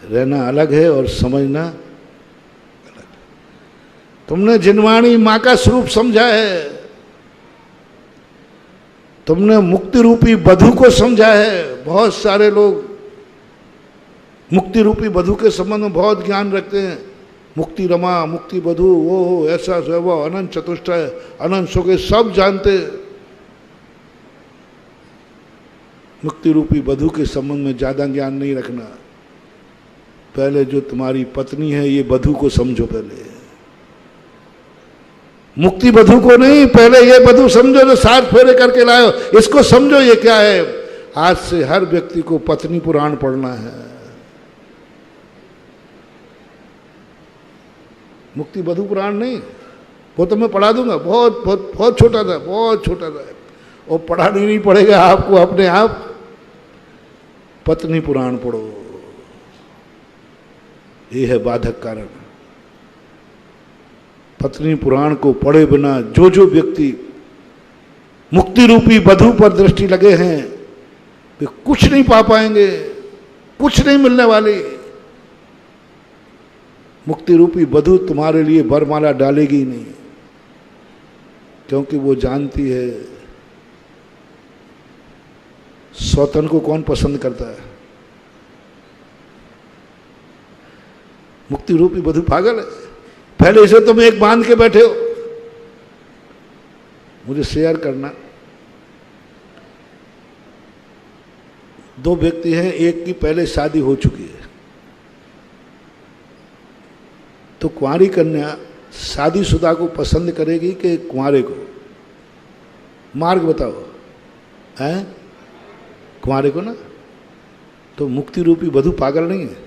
रहना अलग है और समझना अलग। तुमने जिनवाणी माँ का स्वरूप समझा है, तुमने मुक्ति रूपी बधू को समझा है। बहुत सारे लोग मुक्ति रूपी बधू के संबंध में बहुत ज्ञान रखते हैं। मुक्ति रमा, मुक्ति बधू, वो ऐसा वो अनंत चतुष्टय, अनंत सो के सब जानते। मुक्ति रूपी बधू के संबंध में ज्यादा ज्ञान नहीं रखना। पहले जो तुम्हारी पत्नी है ये बधू को समझो, पहले मुक्ति बधू को नहीं, पहले ये बधू समझो जो 7 फेरे करके लाए हो, इसको समझो ये क्या है। आज से हर व्यक्ति को पत्नी पुराण पढ़ना है। मुक्ति बधू पुराण नहीं, वो तो मैं पढ़ा दूंगा, बहुत बहुत बहुत छोटा था, बहुत छोटा था, और पढ़ाना नहीं पड़ेगा आपको अपने आप। पत्नी पुराण पढ़ो, ये है बाधक कारण। पत्नी पुराण को पढ़े बिना जो व्यक्ति मुक्ति रूपी बधू पर दृष्टि लगे हैं वे कुछ नहीं पा पाएंगे, कुछ नहीं मिलने वाली। मुक्ति रूपी बधू तुम्हारे लिए वरमाला डालेगी ही नहीं, क्योंकि वो जानती है सौतन को कौन पसंद करता है। मुक्ति रूपी बधू पागल है। पहले इसे तुम एक बांध के बैठे हो। मुझे शेयर करना, 2 व्यक्ति हैं, एक की पहले शादी हो चुकी है, तो कुंवारी कन्या शादीशुदा को पसंद करेगी कि कुंवारे को? मार्ग बताओ। हैं कुंवारे को ना, तो मुक्ति रूपी वधू पागल नहीं है।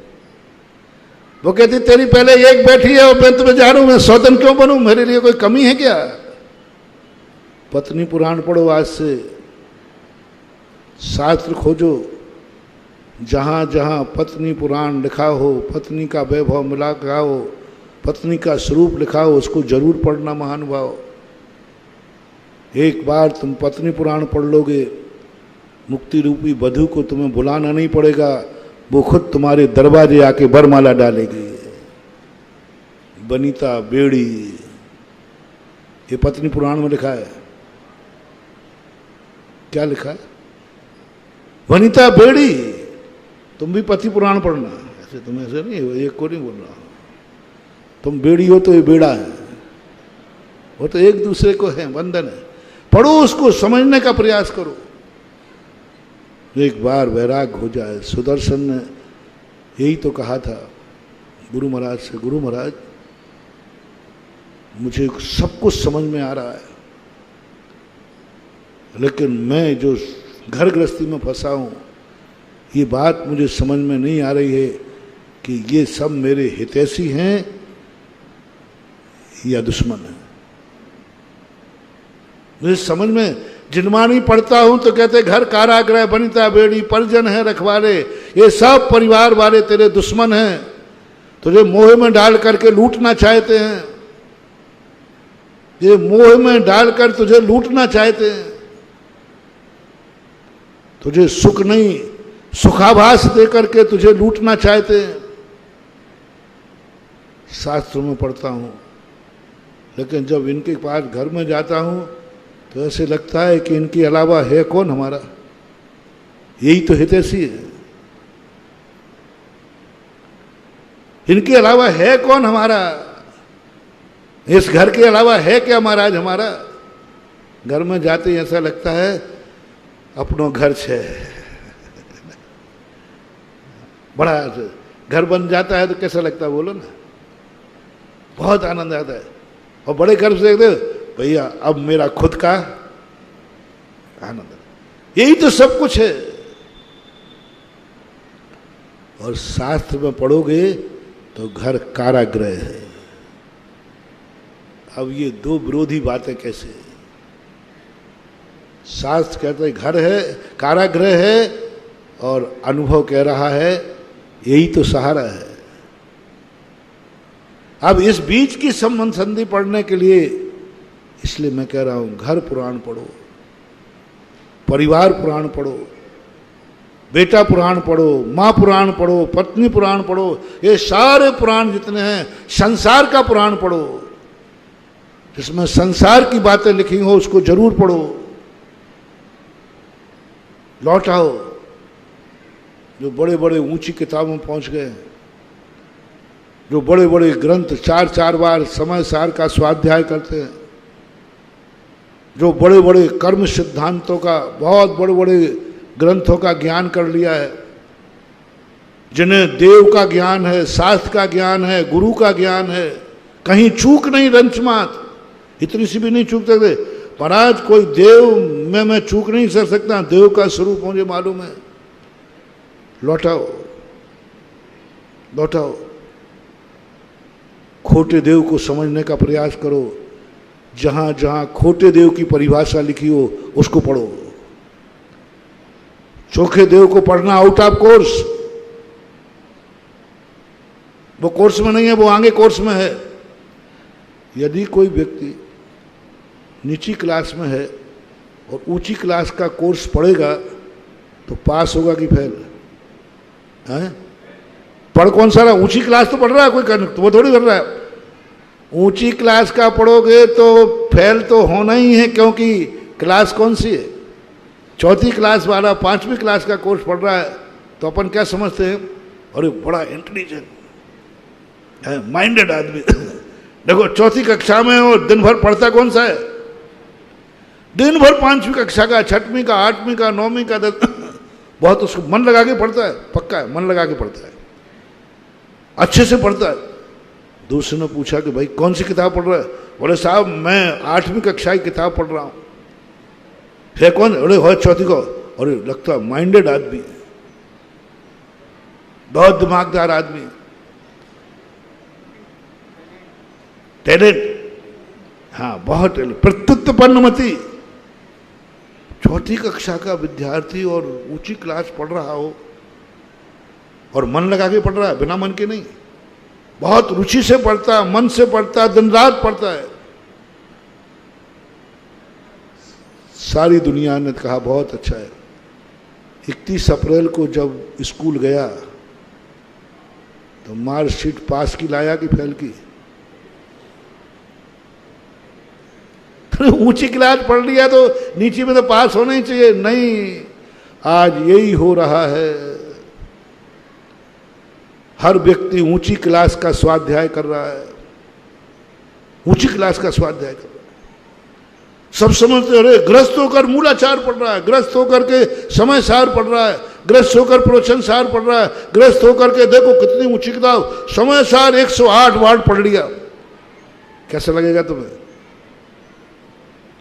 वो कहती तेरी पहले एक बैठी है और मैं तुम्हें जा रहा हूं, मैं सौतन क्यों बनूं, मेरे लिए कोई कमी है क्या? पत्नी पुराण पढ़ो, आज से शास्त्र खोजो, जहां जहां पत्नी पुराण लिखा हो, पत्नी का वैभव मिला लिखा हो, पत्नी का स्वरूप लिखा हो, उसको जरूर पढ़ना महानुभाव। एक बार तुम पत्नी पुराण पढ़ लोगे, मुक्ति रूपी वधू को तुम्हें बुलाना नहीं पड़ेगा, वो खुद तुम्हारे दरवाजे आके वरमाला डालेगी। वनिता बेड़ी, ये पत्नी पुराण में लिखा है। क्या लिखा है? वनिता बेड़ी। तुम भी पति पुराण पढ़ना, ऐसे तुम ऐसे नहीं, एक को नहीं बोल रहा। तुम बेड़ी हो तो ये बेड़ा है, वो तो एक दूसरे को है, बंधन है। पढ़ो, उसको समझने का प्रयास करो, एक बार वैराग्य हो जाए। सुदर्शन ने यही तो कहा था गुरु महाराज से, गुरु महाराज मुझे सब कुछ समझ में आ रहा है, लेकिन मैं जो घर गृहस्थी में फंसा हूं, ये बात मुझे समझ में नहीं आ रही है कि ये सब मेरे हितैषी हैं या दुश्मन है। मुझे समझ में जिनवाणी पढ़ता हूं तो कहते घर कारागृह, वनिता बेड़ी, परिजन है रखवाले, ये सब परिवार वाले तेरे दुश्मन हैं, तुझे मोह में डाल करके लूटना चाहते हैं, ये मोह में डालकर तुझे लूटना चाहते हैं, तुझे सुख नहीं सुखाभास देकर के तुझे लूटना चाहते हैं। शास्त्रों में पढ़ता हूं, लेकिन जब इनके पास घर में जाता हूं तो ऐसे लगता है कि इनके अलावा है कौन हमारा, यही तो हितैषी है। इनके अलावा है कौन हमारा, इस घर के अलावा है क्या महाराज हमारा? घर में जाते ही ऐसा लगता है अपनो घर छे। बड़ा घर बन जाता है तो कैसा लगता है बोलो ना, बहुत आनंद आता है। और बड़े घर से देखते भैया अब मेरा खुद का आनंद, यही तो सब कुछ है। और शास्त्र में पढ़ोगे तो घर कारागृह है। अब ये दो विरोधी बातें कैसे? शास्त्र कहते हैं घर है, कारागृह है, और अनुभव कह रहा है यही तो सहारा है। अब इस बीच की संबंध संधि पढ़ने के लिए, इसलिए मैं कह रहा हूं घर पुराण पढ़ो, परिवार पुराण पढ़ो, बेटा पुराण पढ़ो, माँ पुराण पढ़ो, पत्नी पुराण पढ़ो, ये सारे पुराण जितने हैं, संसार का पुराण पढ़ो, जिसमें संसार की बातें लिखी हो उसको जरूर पढ़ो। लौट आओ, जो बड़े बड़े ऊंची किताबों में पहुंच गए, जो बड़े बड़े ग्रंथ 4-4 बार समय सार का स्वाध्याय करते हैं, जो बड़े बड़े कर्म सिद्धांतों का, बहुत बड़े बड़े ग्रंथों का ज्ञान कर लिया है, जिन्हें देव का ज्ञान है, शास्त्र का ज्ञान है, गुरु का ज्ञान है, कहीं चूक नहीं, रंचमात इतनी सी भी नहीं चूक सकते। महाराज कोई देव में मैं चूक नहीं कर सकता, देव का स्वरूप मुझे मालूम है। लौटाओ, लौटाओ, खोटे देव को समझने का प्रयास करो, जहां जहां खोटे देव की परिभाषा लिखी हो उसको पढ़ो। चोखे देव को पढ़ना आउट ऑफ कोर्स, वो कोर्स में नहीं है, वो आगे कोर्स में है। यदि कोई व्यक्ति नीची क्लास में है और ऊंची क्लास का कोर्स पढ़ेगा तो पास होगा कि फेल है? पढ़ कौन सा रहा, ऊंची क्लास तो पढ़ रहा है कोई, वो थोड़ी कर रहा है। ऊंची क्लास का पढ़ोगे तो फेल तो होना ही है, क्योंकि क्लास कौन सी है? चौथी क्लास वाला 5वीं क्लास का कोर्स पढ़ रहा है, तो अपन क्या समझते हैं, अरे बड़ा इंटेलिजेंट है, माइंडेड आदमी। देखो चौथी कक्षा में और दिन भर पढ़ता कौन सा है? दिन भर 5वीं कक्षा का, 6वीं का, 8वीं का, 9वीं का, 10 बहुत उसको मन लगा के पढ़ता है, पक्का है, मन लगा के पढ़ता है, अच्छे से पढ़ता है। दूसरे ने पूछा कि भाई कौन सी किताब पढ़ रहा है? बोले साहब मैं 8वीं कक्षा की किताब पढ़ रहा हूँ। है कौन? अरे हो चौथी को, और लगता माइंडेड आदमी है, बहुत दिमागदार आदमी, टैलेंट, हाँ बहुत टैलेंट, प्रत्युत्पन्नमति। चौथी कक्षा का विद्यार्थी और ऊंची क्लास पढ़ रहा हो और मन लगा के पढ़ रहा है, बिना मन के नहीं, बहुत रुचि से पढ़ता है, मन से पढ़ता है, दिन रात पढ़ता है। सारी दुनिया ने कहा बहुत अच्छा है। 31 अप्रैल को जब स्कूल गया तो मार्कशीट पास की लाया कि फेल की? ऊंची क्लास पढ़ लिया तो नीचे में तो पास होना ही चाहिए। नहीं, आज यही हो रहा है। हर व्यक्ति ऊंची क्लास का स्वाध्याय कर रहा है, ऊंची क्लास का स्वाध्याय कर रहा है। सब समझते, अरे ग्रस्त होकर मूलाचार पढ़ रहा है, ग्रस्त होकर के समय सार पढ़ रहा है, ग्रस्त होकर प्रवचन सार पढ़ रहा है, ग्रस्त होकर के देखो कितनी ऊंची किताब समय सार 108 वर्ड पढ़ लिया। कैसा लगेगा तुम्हें?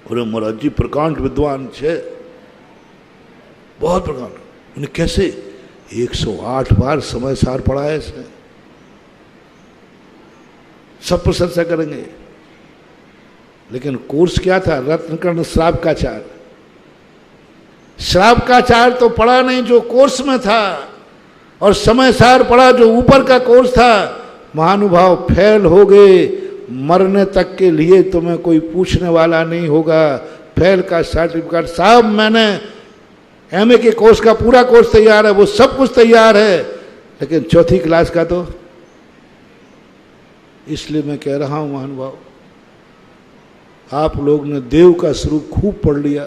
अरे महाराज जी प्रकांड विद्वान छे, बहुत प्रकांड। उन्हें कैसे 108 बार समय सार पढ़ा है इसने? सब प्रशंसा करेंगे। लेकिन कोर्स क्या था? रत्नकर्ण श्रावकाचार। श्रावकाचार तो पढ़ा नहीं जो कोर्स में था, और समय सार पढ़ा जो ऊपर का कोर्स था। महानुभाव फेल हो गए, मरने तक के लिए तुम्हें कोई पूछने वाला नहीं होगा। फेल का सर्टिफिकेट, साहब मैंने एमए के कोर्स का पूरा कोर्स तैयार है, वो सब कुछ तैयार है, लेकिन चौथी क्लास का तो। इसलिए मैं कह रहा हूं महानुभाव, आप लोग ने देव का स्वरूप खूब पढ़ लिया,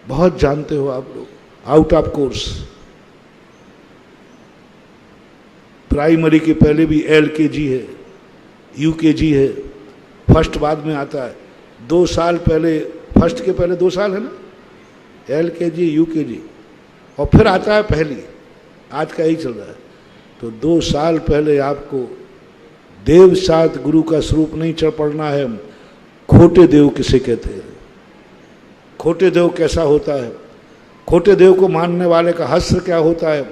बहुत जानते हो आप लोग, आउट ऑफ कोर्स। प्राइमरी के पहले भी LKG है, UKG है, फर्स्ट बाद में आता है। 2 साल पहले, फर्स्ट के पहले 2 साल है ना, LKG UKG, और फिर आता है पहली, आज का ही चल रहा है। तो 2 साल पहले आपको देव साथ गुरु का स्वरूप नहीं चढ़ पड़ना है। खोटे देव किसे कहते हैं? खोटे देव कैसा होता है? खोटे देव को मानने वाले का हश्र क्या होता है?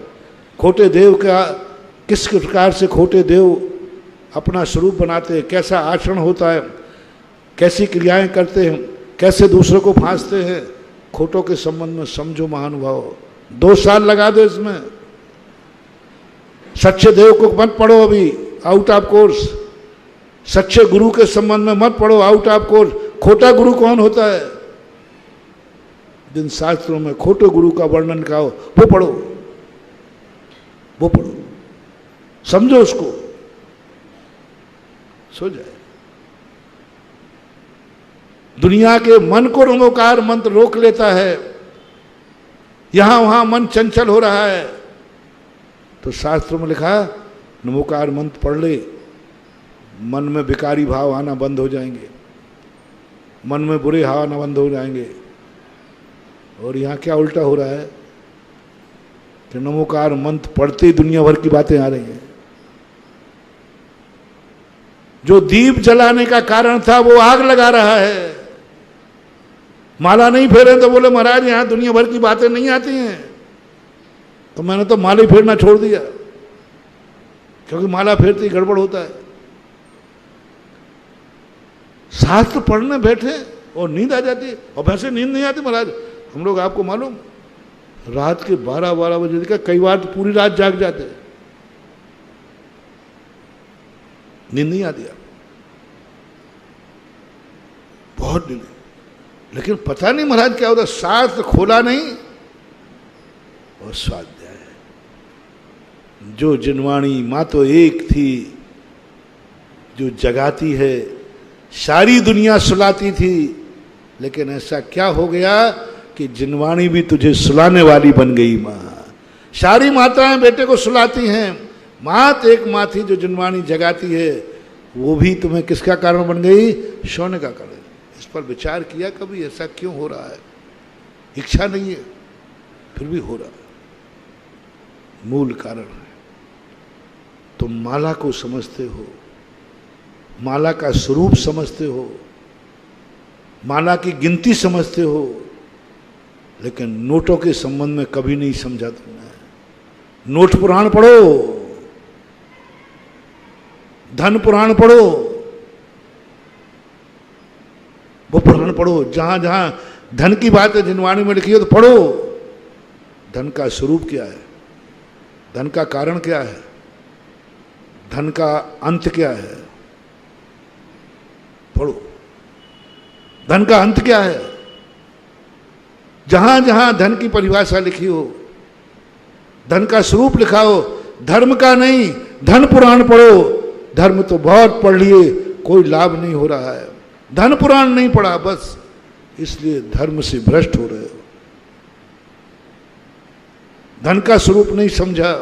खोटे देव का किस प्रकार से खोटे देव अपना स्वरूप बनाते हैं? कैसा आचरण होता है? कैसी क्रियाएं करते हैं? कैसे दूसरों को फांसते हैं? खोटों के संबंध में समझो महानुभाव। 2 साल लगा दो इसमें। सच्चे देव को मत पढ़ो अभी, आउट ऑफ कोर्स। सच्चे गुरु के संबंध में मत पढ़ो, आउट ऑफ कोर्स। खोटा गुरु कौन होता है? जिन शास्त्रों में खोटे गुरु का वर्णन का हो वो पढ़ो, वो पढ़ो, समझो उसको, सो जाए। दुनिया के मन को नमोकार मंत्र रोक लेता है। यहां वहां मन चंचल हो रहा है तो शास्त्रों में लिखा नमोकार मंत्र पढ़ ले, मन में विकारी भाव आना बंद हो जाएंगे, मन में बुरे भाव आना बंद हो जाएंगे। और यहाँ क्या उल्टा हो रहा है कि नमोकार मंत्र पढ़ते ही दुनिया भर की बातें आ रही हैं। जो दीप जलाने का कारण था वो आग लगा रहा है। माला नहीं फेरे तो बोले महाराज यहाँ दुनिया भर की बातें नहीं आती हैं, तो मैंने तो माला ही फेरना छोड़ दिया, क्योंकि माला फेरते ही गड़बड़ होता है। शास्त्र पढ़ने बैठे और नींद आ जाती है, और वैसे नींद नहीं आती महाराज। हम लोग आपको मालूम रात के 12-12 बजे का कई बार तो पूरी रात जाग जाते, नींद नहीं आती, बहुत नींद। लेकिन पता नहीं महाराज क्या होता, शास्त्र खोला नहीं और स्वाध्याय। जो जिनवाणी माँ तो एक थी जो जगाती है, सारी दुनिया सुलाती थी, लेकिन ऐसा क्या हो गया कि जिनवाणी भी तुझे सुलाने वाली बन गई। माँ, सारी माताएं बेटे को सुलाती हैं, मात एक माँ थी जो जिनवाणी जगाती है, वो भी तुम्हें किसका कारण बन गई? सोने का कारण। इस पर विचार किया कभी ऐसा क्यों हो रहा है? इच्छा नहीं है फिर भी हो रहा है। मूल कारण है तुम माला को समझते हो, माला का स्वरूप समझते हो, माला की गिनती समझते हो, लेकिन नोटों के संबंध में कभी नहीं समझा तुमने। नोट पुराण पढ़ो, धन पुराण पढ़ो, वो पुराण पढ़ो। जहां जहां धन की बात है जिनवाणी में लिखी हो तो पढ़ो। धन का स्वरूप क्या है, धन का कारण क्या है, धन का अंत क्या है, पढ़ो। धन का अंत क्या है, जहां जहां धन की परिभाषा लिखी हो, धन का स्वरूप लिखा हो, धर्म का नहीं, धन पुराण पढ़ो। धर्म तो बहुत पढ़ लिए, कोई लाभ नहीं हो रहा है। धन पुराण नहीं पढ़ा, बस इसलिए धर्म से भ्रष्ट हो रहे हो। धन का स्वरूप नहीं समझा,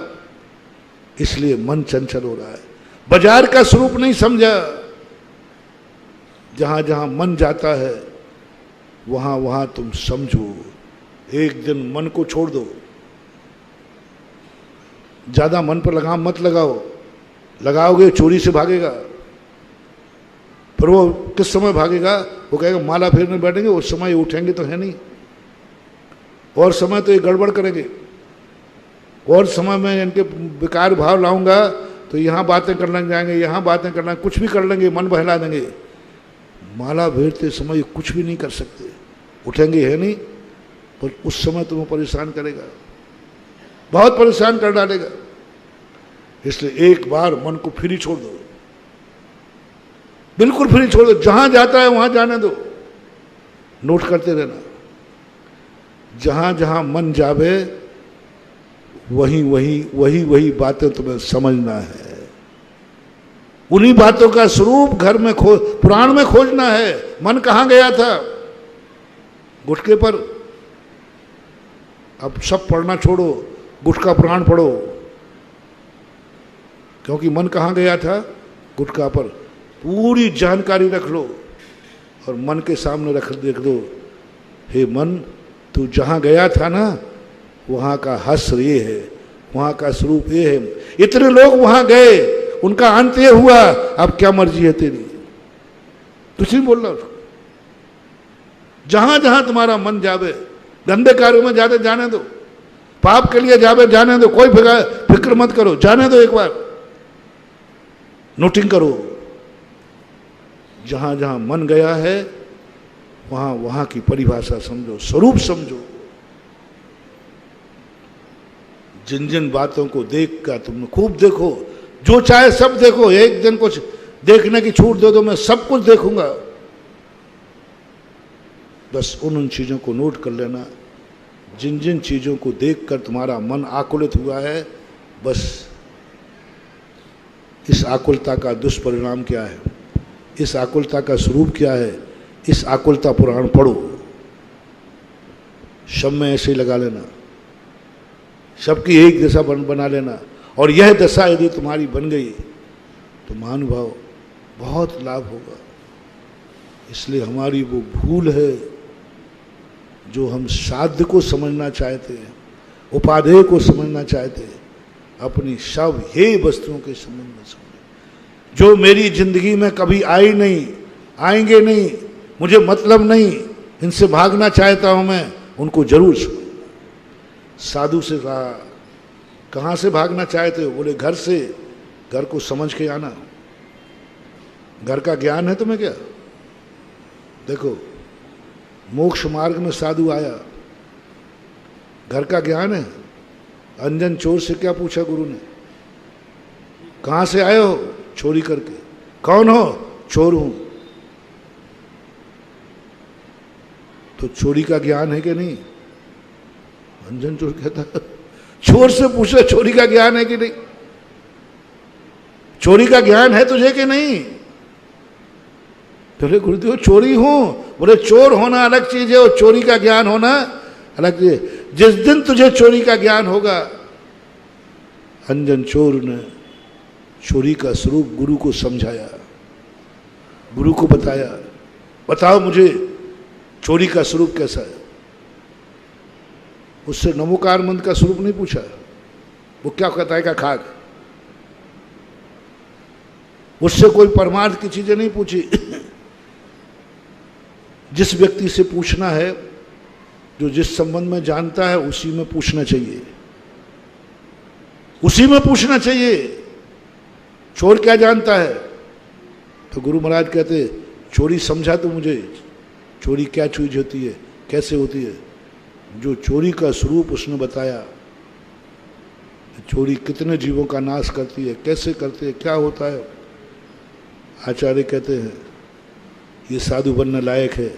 इसलिए मन चंचल हो रहा है। बाजार का स्वरूप नहीं समझा, जहां जहां मन जाता है वहां वहां तुम समझो। एक दिन मन को छोड़ दो, ज्यादा मन पर लगाम मत लगाओ। लगाओगे चोरी से भागेगा। पर वो किस समय भागेगा? वो कहेगा माला फेरने बैठेंगे, उस समय उठेंगे तो है नहीं, और समय तो ये गड़बड़ करेंगे, और समय में इनके बेकार भाव लाऊंगा तो यहाँ बातें कर लग जाएंगे, यहाँ बातें करना, कुछ भी कर लेंगे, मन बहला देंगे। माला फेरते समय कुछ भी नहीं कर सकते, उठेंगे है नहीं, पर उस समय तुम्हें परेशान करेगा, बहुत परेशान कर डालेगा। इसलिए एक बार मन को फ्री छोड़ दो, बिल्कुल फ्री छोड़ दो। जहां जाता है वहां जाने दो, नोट करते रहना। जहां जहां मन जावे वही वही वही वही बातें तुम्हें समझना है। उन्हीं बातों का स्वरूप घर में पुराण में खोजना है। मन कहां गया था? गुटके पर। अब सब पढ़ना छोड़ो, गुटका पुराण पढ़ो। क्योंकि मन कहां गया था? गुटका पर। पूरी जानकारी रख लो और मन के सामने देख दो, हे मन, तू जहां गया था ना, वहां का हस्र ये है, वहां का स्वरूप ये है। इतने लोग वहां गए, उनका अंत ये हुआ, अब क्या मर्जी है तेरी? कुछ नहीं बोल रहा उसको। जहां जहां तुम्हारा मन जावे, गंदे कार्यों में जाते जाने दो, पाप के लिए जावे जाने दो, कोई फिक्र मत करो, जाने दो। एक बार नोटिंग करो, जहां जहां मन गया है वहां वहां की परिभाषा समझो, स्वरूप समझो। जिन जिन बातों को देख कर तुम खूब देखो, जो चाहे सब देखो। एक दिन कुछ देखने की छूट दे दो, मैं सब कुछ देखूंगा। बस उन चीजों को नोट कर लेना। जिन जिन चीजों को देखकर तुम्हारा मन आकुलित हुआ है, बस इस आकुलता का दुष्परिणाम क्या है, इस आकुलता का स्वरूप क्या है, इस आकुलता पुराण पढ़ो। शब में ऐसे ही लगा लेना, सबकी एक दशा बना लेना। और यह दशा यदि तुम्हारी बन गई तो महानुभाव बहुत लाभ होगा। इसलिए हमारी वो भूल है जो हम साध्य को समझना चाहते हैं, उपादेय को समझना चाहते हैं, अपनी सब हे वस्तुओं के संबंध में समझे। जो मेरी जिंदगी में कभी आई नहीं, आएंगे नहीं, मुझे मतलब नहीं, इनसे भागना चाहता हूं मैं, उनको जरूर समझना। साधु से कहा, कहाँ से भागना चाहते हो? बोले घर से। घर को समझ के आना। घर का ज्ञान है तुम्हें क्या? देखो, मोक्ष मार्ग में साधु आया, घर का ज्ञान है। अंजन चोर से क्या पूछा गुरु ने? कहाँ से आए हो? चोरी करके। कौन हो? चोर हूं। तो चोरी का ज्ञान है कि नहीं? अंजन चोर कहता, चोर से पूछा चोरी का ज्ञान है कि नहीं? चोरी का ज्ञान है तुझे कि नहीं? बोले गुरुदेव चोरी हूं। बोले चोर होना अलग चीज है और चोरी का ज्ञान होना अलग चीज है। जिस दिन तुझे चोरी का ज्ञान होगा, अंजन चोर ने चोरी का स्वरूप गुरु को समझाया, गुरु को बताया, बताओ मुझे चोरी का स्वरूप कैसा है। उससे नमोकार मंत्र का स्वरूप नहीं पूछा, वो क्या कहता है का खाक। उससे कोई परमार्थ की चीजें नहीं पूछी। जिस व्यक्ति से पूछना है, जो जिस संबंध में जानता है, उसी में पूछना चाहिए, उसी में पूछना चाहिए। चोर क्या जानता है? तो गुरु महाराज कहते, चोरी समझा तो मुझे, चोरी क्या चीज होती है, कैसे होती है? जो चोरी का स्वरूप उसने बताया, चोरी कितने जीवों का नाश करती है, कैसे करती है, क्या होता है। आचार्य कहते हैं ये साधु बनने लायक है,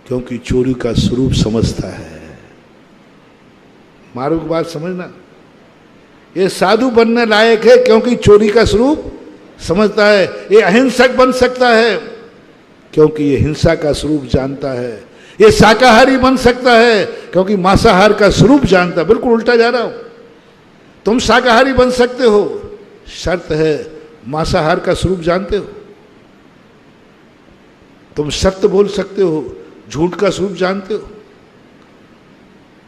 क्योंकि चोरी का स्वरूप समझता है। मारो की बात समझना, ये साधु बनने लायक है क्योंकि चोरी का स्वरूप समझता है। ये अहिंसक बन सकता है क्योंकि ये हिंसा का स्वरूप जानता है। ये शाकाहारी बन सकता है क्योंकि मांसाहार का स्वरूप जानता है। बिल्कुल उल्टा जा रहा हूं। तुम शाकाहारी बन सकते हो, शर्त है मांसाहार का स्वरूप जानते हो। तुम सत्य बोल सकते हो, झूठ का स्वरूप जानते हो।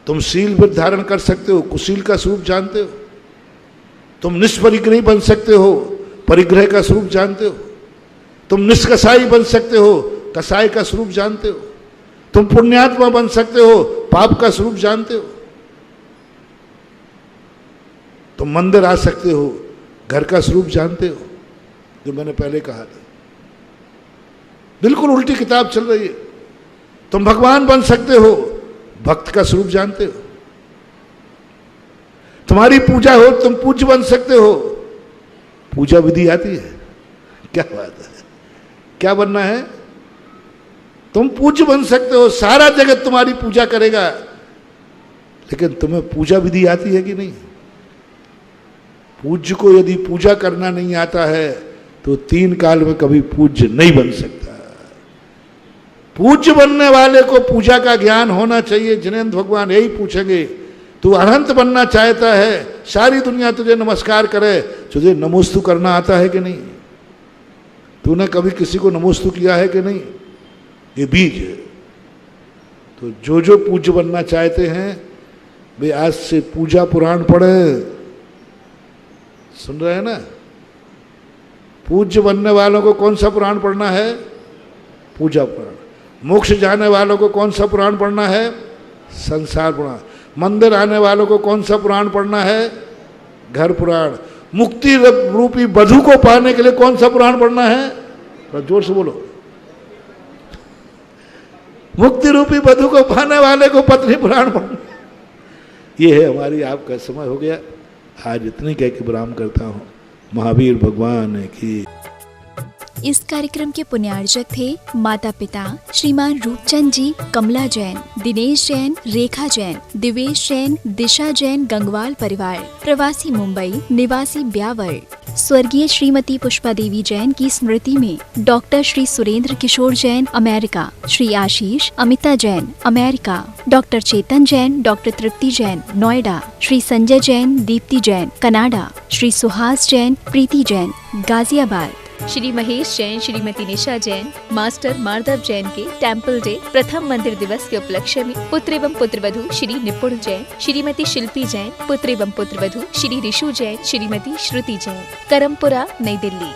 तुम शील व्रत धारण कर सकते हो, कुशील का स्वरूप जानते हो। तुम निष्परिग्रही बन सकते हो, परिग्रह का स्वरूप जानते हो। तुम निष्कसाई बन सकते हो, कसाई का स्वरूप जानते हो। तुम पुण्यात्मा बन सकते हो, पाप का स्वरूप जानते हो। तुम मंदिर आ सकते हो, घर का स्वरूप जानते हो, जो मैंने पहले कहा था। बिल्कुल उल्टी किताब चल रही है। तुम भगवान बन सकते हो, भक्त का स्वरूप जानते हो। तुम्हारी पूजा हो, तुम पूज्य बन सकते हो, पूजा विधि आती है। क्या बात है, क्या बनना है? तुम पूज्य बन सकते हो, सारा जगत तुम्हारी पूजा करेगा, लेकिन तुम्हें पूजा विधि आती है कि नहीं? पूज्य को यदि पूजा करना नहीं आता है तो 3 काल में कभी पूज्य नहीं बन सकता। पूज्य बनने वाले को पूजा का ज्ञान होना चाहिए। जिनेंद्र भगवान यही पूछेंगे, तू अनंत बनना चाहता है, सारी दुनिया तुझे नमस्कार करे, तुझे नमोस्तु करना आता है कि नहीं? तूने कभी किसी को नमोस्तु किया है कि नहीं? ये बीज है। तो जो जो पूज्य बनना चाहते हैं वे आज से पूजा पुराण पढ़े। सुन रहे हैं ना? पूज्य बनने वालों को कौन सा पुराण पढ़ना है? पूजा पुराण। मोक्ष जाने वालों को कौन सा पुराण पढ़ना है? संसार पुराण। मंदिर आने वालों को कौन सा पुराण पढ़ना है? घर पुराण। मुक्ति रूपी वधु को पाने के लिए कौन सा पुराण पढ़ना है? थोड़ा जोर से बोलो। मुक्ति रूपी वधु को पाने वाले को पत्नी पुराण पढ़ना। ये है हमारी आपका समय हो गया। आज इतनी कह के विराम करता हूँ। महावीर भगवान की। इस कार्यक्रम के पुण्यार्जक थे माता पिता श्रीमान रूपचंद जी, कमला जैन, दिनेश जैन, रेखा जैन, दिवेश जैन, दिशा जैन, गंगवाल परिवार, प्रवासी मुंबई, निवासी ब्यावर। स्वर्गीय श्रीमती पुष्पा देवी जैन की स्मृति में डॉक्टर श्री सुरेंद्र किशोर Jain, America, Shri Ashish Amita Jain, America, doctor चेतन जैन, डॉक्टर तृप्ति जैन, नोएडा, श्री संजय जैन, दीप्ति जैन, कनाडा, श्री सुहास जैन, प्रीति जैन, गाजियाबाद, श्री महेश जैन, श्रीमती निशा जैन, मास्टर मार्दव जैन के टेम्पल डे प्रथम मंदिर दिवस के उपलक्ष्य में पुत्र एवं पुत्रवधू श्री निपुण जैन, श्रीमती शिल्पी जैन, पुत्र एवं पुत्रवधू श्री ऋषु जैन, श्रीमती श्रुति जैन, करमपुरा, नई दिल्ली।